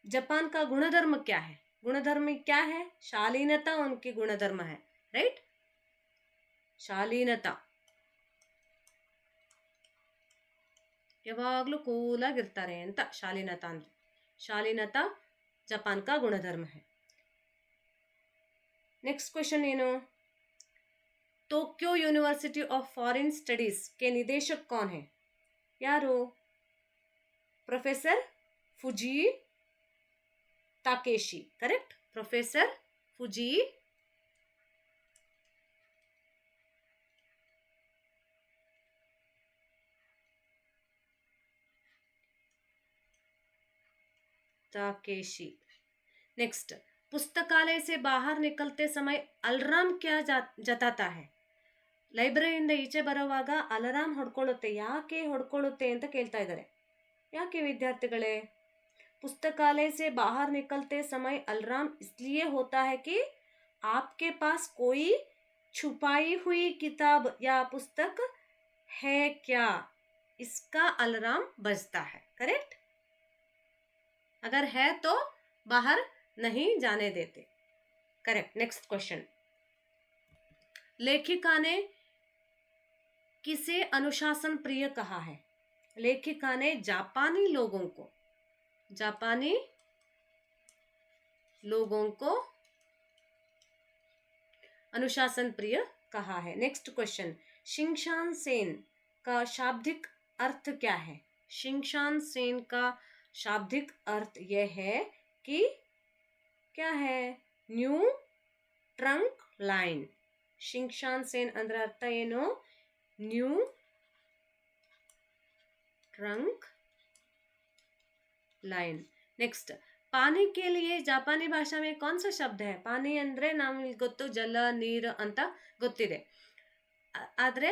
जापान का गुणधर्म क्या है? गुणधर्म क्या है? शालीनता उनकी गुणधर्म है, राइट? ಶಾಲೀನತಾ, ಯಾವಾಗಲೂ ಕೂಲ್ ಆಗಿರ್ತಾರೆ ಅಂತ ಶಾಲೀನತಾ ಅಂದ್ರೆ. ಶಾಲೀನತಾ जापान का गुणधर्म है. नेक्स्ट क्वेश्चन ಏನು? Tokyo university of foreign studies के निदेशक कौन है? ಯಾರು? Professor फुजी Takeshi, correct? Professor फुजी Takeshi. Next, पुस्तकालय से बाहर निकलते समय अलार्म क्या जताता है? ಲೈಬ್ರರಿಯಿಂದ ಈಚೆ ಬರುವಾಗ ಅಲಾರಾಮ್ ಹೊಡ್ಕೊಳ್ಳುತ್ತೆ. ಯಾಕೆ ಹೊಡ್ಕೊಳ್ಳುತ್ತೆ ಅಂತ ಕೇಳ್ತಾ ಇದ್ದಾರೆ. ಯಾಕೆ ವಿದ್ಯಾರ್ಥಿಗಳೇ? पुस्तकालय से बाहर निकलते समय अलार्म इसलिए होता है कि आपके पास कोई छुपाई हुई किताब या पुस्तक है क्या, इसका अलार्म बजता है, करेक्ट? अगर है तो बाहर नहीं जाने देते, करेक्ट. नेक्स्ट क्वेश्चन, लेखिका ने किसे अनुशासन प्रिय कहा है? लेखिका ने जापानी लोगों को अनुशासन प्रिय कहा है. नेक्स्ट क्वेश्चन, शिंशान सेन का शाब्दिक अर्थ क्या है? शिंशान सेन का शाब्दिक अर्थ यह है कि क्या है? New trunk line. ಶಿಂಶಾನ್ ಸೇನ್ ಅಂದ್ರೆ ಅರ್ಥ ಏನು? New trunk line. नेक्स्ट, पानी के लिए जापानी भाषा में कौन सा शब्द है? पानी ಅಂದ್ರೆ ನಮಗೆ ಗೊತ್ತು, ಜಲ, ನೀರು ಅಂತ ಗೊತ್ತಿದೆ. ಆದ್ರೆ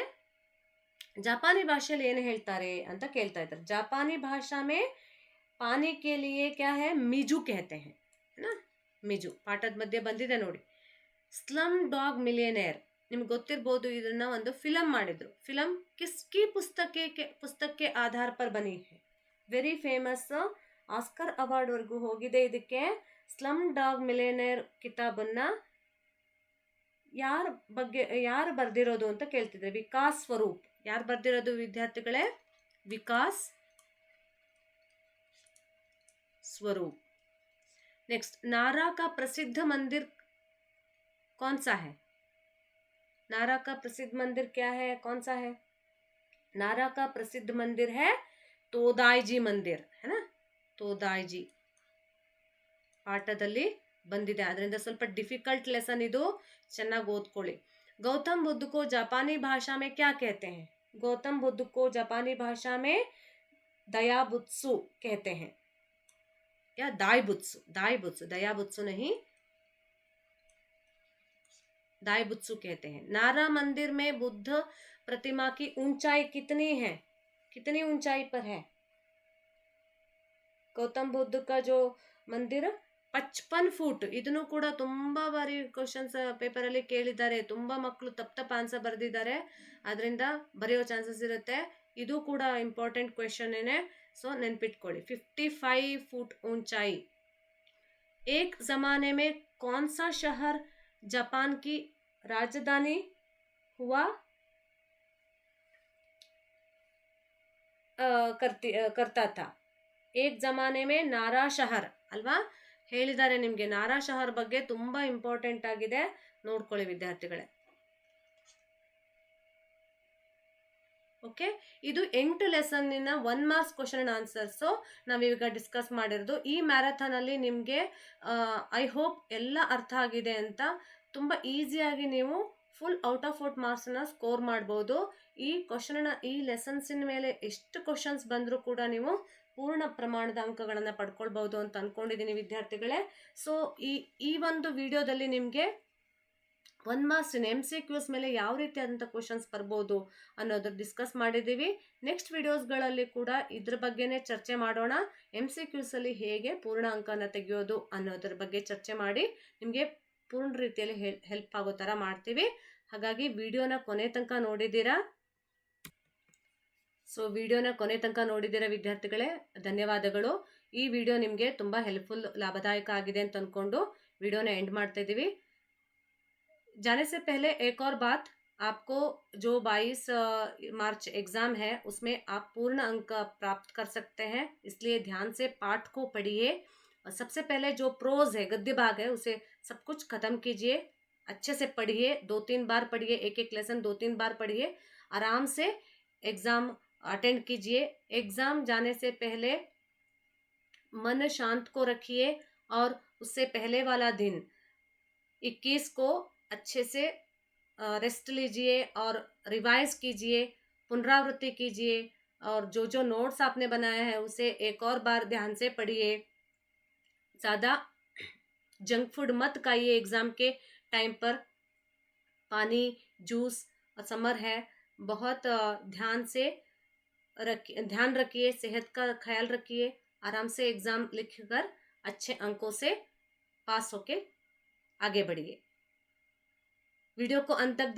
जापानी ಭಾಷೆಯಲ್ಲಿ ಏನು ಹೇಳ್ತಾರೆ ಅಂತ ಕೇಳ್ತಾ ಇದ್ದಾರೆ. जापानी भाषा में पानी के लिए क्या है? मिजू कहते हैं, है ना? मिजू ಪಾಠದ ಮಧ್ಯೆ ಬಂದಿದೆ ನೋಡಿ. ಸ್ಲಮ್ ಡಾಗ್ ಮಿಲಿಯನೇರ್, ನಿಮ್ಗೆ ಗೊತ್ತಿರ್ಬೋದು, ಇದನ್ನ ಒಂದು ಫಿಲಂ ಮಾಡಿದ್ರು. ಫಿಲಂ ಕಿಸ್ಕಿ ಪುಸ್ತಕಕ್ಕೆ ಆಧಾರ ಪರ್ ಬನಿ ಹೈ. ವೆರಿ ಫೇಮಸ್, ಆಸ್ಕರ್ ಅವಾರ್ಡ್ ವರ್ಗೂ ಹೋಗಿದೆ ಇದಕ್ಕೆ. ಸ್ಲಮ್ ಡಾಗ್ ಮಿಲಿಯನೇರ್ ಕಿತಾಬನ್ನ ಯಾರು ಬರ್ದಿರೋದು ಅಂತ ಕೇಳ್ತಿದ್ರೆ. ವಿಕಾಸ್ ಸ್ವರೂಪ್. ಯಾರು ಬರ್ದಿರೋದು ವಿದ್ಯಾರ್ಥಿಗಳೇ? ವಿಕಾಸ್ स्वरूप. नेक्स्ट, नारा का प्रसिद्ध मंदिर कौन सा है? नारा का प्रसिद्ध मंदिर क्या है? कौन सा है? नारा का प्रसिद्ध मंदिर है तोदाईजी मंदिर, है ना? तोदाईजी ಪಾಠದಲ್ಲಿ ಬಂದಿದೆ. ಅದರಿಂದ ಸ್ವಲ್ಪ ಡಿಫಿಕಲ್ಟ್ ಲೆಸನ್ ಇದು, ಚೆನ್ನಾಗಿ ಓದ್ಕೊಳ್ಳಿ. गौतम बुद्ध को जापानी भाषा में क्या कहते हैं? गौतम बुद्ध को जापानी भाषा में दयाबुत्सु कहते हैं, या दाइबुत्सु, दाइबुत्सु, दयाबुत्सु नहीं, दाइबुत्सु कहते हैं. नारा मंदिर में बुद्ध प्रतिमा की ऊंचाई कितनी है? कितनी ऊंचाई पर है? ಗೌತಮ್ ಬುದ್ಧ का जो मंदिर 55 ಫೂಟ್. ಇದನ್ನು ಕೂಡ ತುಂಬಾ ಬಾರಿ ಕ್ವಶನ್ಸ್ ಪೇಪರ್ ಅಲ್ಲಿ ಕೇಳಿದ್ದಾರೆ, ತುಂಬಾ ಮಕ್ಕಳು ತಪ್ಪ ಆನ್ಸರ್ ಬರೆದಿದ್ದಾರೆ, ಅದರಿಂದ ಬರೆಯೋ ಚಾನ್ಸಸ್ ಇರುತ್ತೆ. ಇದು ಕೂಡ ಇಂಪಾರ್ಟೆಂಟ್ ಕ್ವೆಶ್ಚನ್ ಏನೇ, ಸೊ ನೆನ್ಪಿಟ್ಕೊಳ್ಳಿ. 55 फुट ऊंचाई. एक जमाने में कौन सा शहर जापान की राजधानी हुआ करता था? एक जमाने में नारा शहर ಅಲ್ವಾ ಹೇಳಿದ್ದಾರೆ ನಿಮಗೆ. ನಾರಾ ಶಹರ್ ಬಗ್ಗೆ ತುಂಬಾ ಇಂಪಾರ್ಟೆಂಟ್ ಆಗಿದೆ, ನೋಡ್ಕೊಳ್ಳಿ ವಿದ್ಯಾರ್ಥಿಗಳೇ. ಓಕೆ, ಇದು 8 ಲೆಸನ್ನಿನ 1 ಮಾರ್ಕ್ಸ್ ಕ್ವಶನ್ ಅಂಡ್ ಆನ್ಸರ್ಸು ನಾವೀಗ ಡಿಸ್ಕಸ್ ಮಾಡಿರೋದು. ಈ ಮ್ಯಾರಥಾನ್ ಅಲ್ಲಿ ನಿಮಗೆ ಐ ಹೋಪ್ ಎಲ್ಲ ಅರ್ಥ ಆಗಿದೆ ಅಂತ. ತುಂಬ ಈಸಿಯಾಗಿ ನೀವು ಫುಲ್ ಔಟ್ ಆಫ್ ಔಟ್ ಮಾರ್ಕ್ಸನ್ನ ಸ್ಕೋರ್ ಮಾಡ್ಬೋದು. ಈ ಕ್ವಶನ್ನ, ಈ ಲೆಸನ್ಸಿನ ಮೇಲೆ ಎಷ್ಟು ಕ್ವಶನ್ಸ್ ಬಂದರೂ ಕೂಡ ನೀವು ಪೂರ್ಣ ಪ್ರಮಾಣದ ಅಂಕಗಳನ್ನು ಪಡ್ಕೊಳ್ಬಹುದು ಅಂತ ಅಂದ್ಕೊಂಡಿದ್ದೀನಿ ವಿದ್ಯಾರ್ಥಿಗಳೇ. ಸೊ ಈ ಒಂದು ವಿಡಿಯೋದಲ್ಲಿ ನಿಮಗೆ 1 ಮಾರ್ಕ್ಸಿನ MCQs ಮೇಲೆ ಯಾವ ರೀತಿಯಾದಂಥ ಕ್ವಶನ್ಸ್ ಬರ್ಬೋದು ಅನ್ನೋದ್ರ ಡಿಸ್ಕಸ್ ಮಾಡಿದ್ದೀವಿ. ನೆಕ್ಸ್ಟ್ ವಿಡಿಯೋಸ್ಗಳಲ್ಲಿ ಕೂಡ ಇದ್ರ ಬಗ್ಗೆನೇ ಚರ್ಚೆ ಮಾಡೋಣ. MCQs ಅಲ್ಲಿ ಹೇಗೆ ಪೂರ್ಣ ಅಂಕನ ತೆಗೆಯೋದು ಅನ್ನೋದ್ರ ಬಗ್ಗೆ ಚರ್ಚೆ ಮಾಡಿ ನಿಮಗೆ ಪೂರ್ಣ ರೀತಿಯಲ್ಲಿ ಹೆಲ್ಪ್ ಆಗೋ ಥರ ಮಾಡ್ತೀವಿ. ಹಾಗಾಗಿ ವಿಡಿಯೋನ ಕೊನೆ ತನಕ ನೋಡಿದ್ದೀರಾ. ಸೊ ವಿಡಿಯೋನ ಕೊನೆ ತನಕ ನೋಡಿದ್ದೀರಾ ವಿದ್ಯಾರ್ಥಿಗಳೇ, ಧನ್ಯವಾದಗಳು. ಈ ವಿಡಿಯೋ ನಿಮಗೆ ತುಂಬ ಹೆಲ್ಪ್ಫುಲ್, ಲಾಭದಾಯಕ ಆಗಿದೆ ಅಂತ ಅಂದ್ಕೊಂಡು ವಿಡಿಯೋನ ಎಂಡ್ ಮಾಡ್ತಾ ಇದ್ದೀವಿ. जाने से पहले एक और बात, आपको जो 22 मार्च एग्ज़ाम है उसमें आप पूर्ण अंक प्राप्त कर सकते हैं, इसलिए ध्यान से पाठ को पढ़िए. सबसे पहले जो प्रोज है, गद्य भाग है, उसे सब कुछ ख़त्म कीजिए, अच्छे से पढ़िए, 2-3 बार पढ़िए, एक लेसन 2-3 बार पढ़िए, आराम से एग्ज़ाम अटेंड कीजिए. एग्ज़ाम जाने से पहले मन शांत को रखिए और उससे पहले वाला दिन 21 को अच्छे से रेस्ट लीजिए और रिवाइज कीजिए, पुनरावृत्ति कीजिए, और जो नोट्स आपने बनाया है उसे एक और बार ध्यान से पढ़िए. ज़्यादा जंक फूड मत खाइए एग्ज़ाम के टाइम पर. पानी, जूस, और समर है, बहुत ध्यान रखिए, सेहत का ख्याल रखिए. आराम से एग्ज़ाम लिखकर अच्छे अंकों से पास होके आगे बढ़िए. वीडियो को अंत तक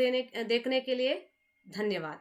देखने के लिए धन्यवाद.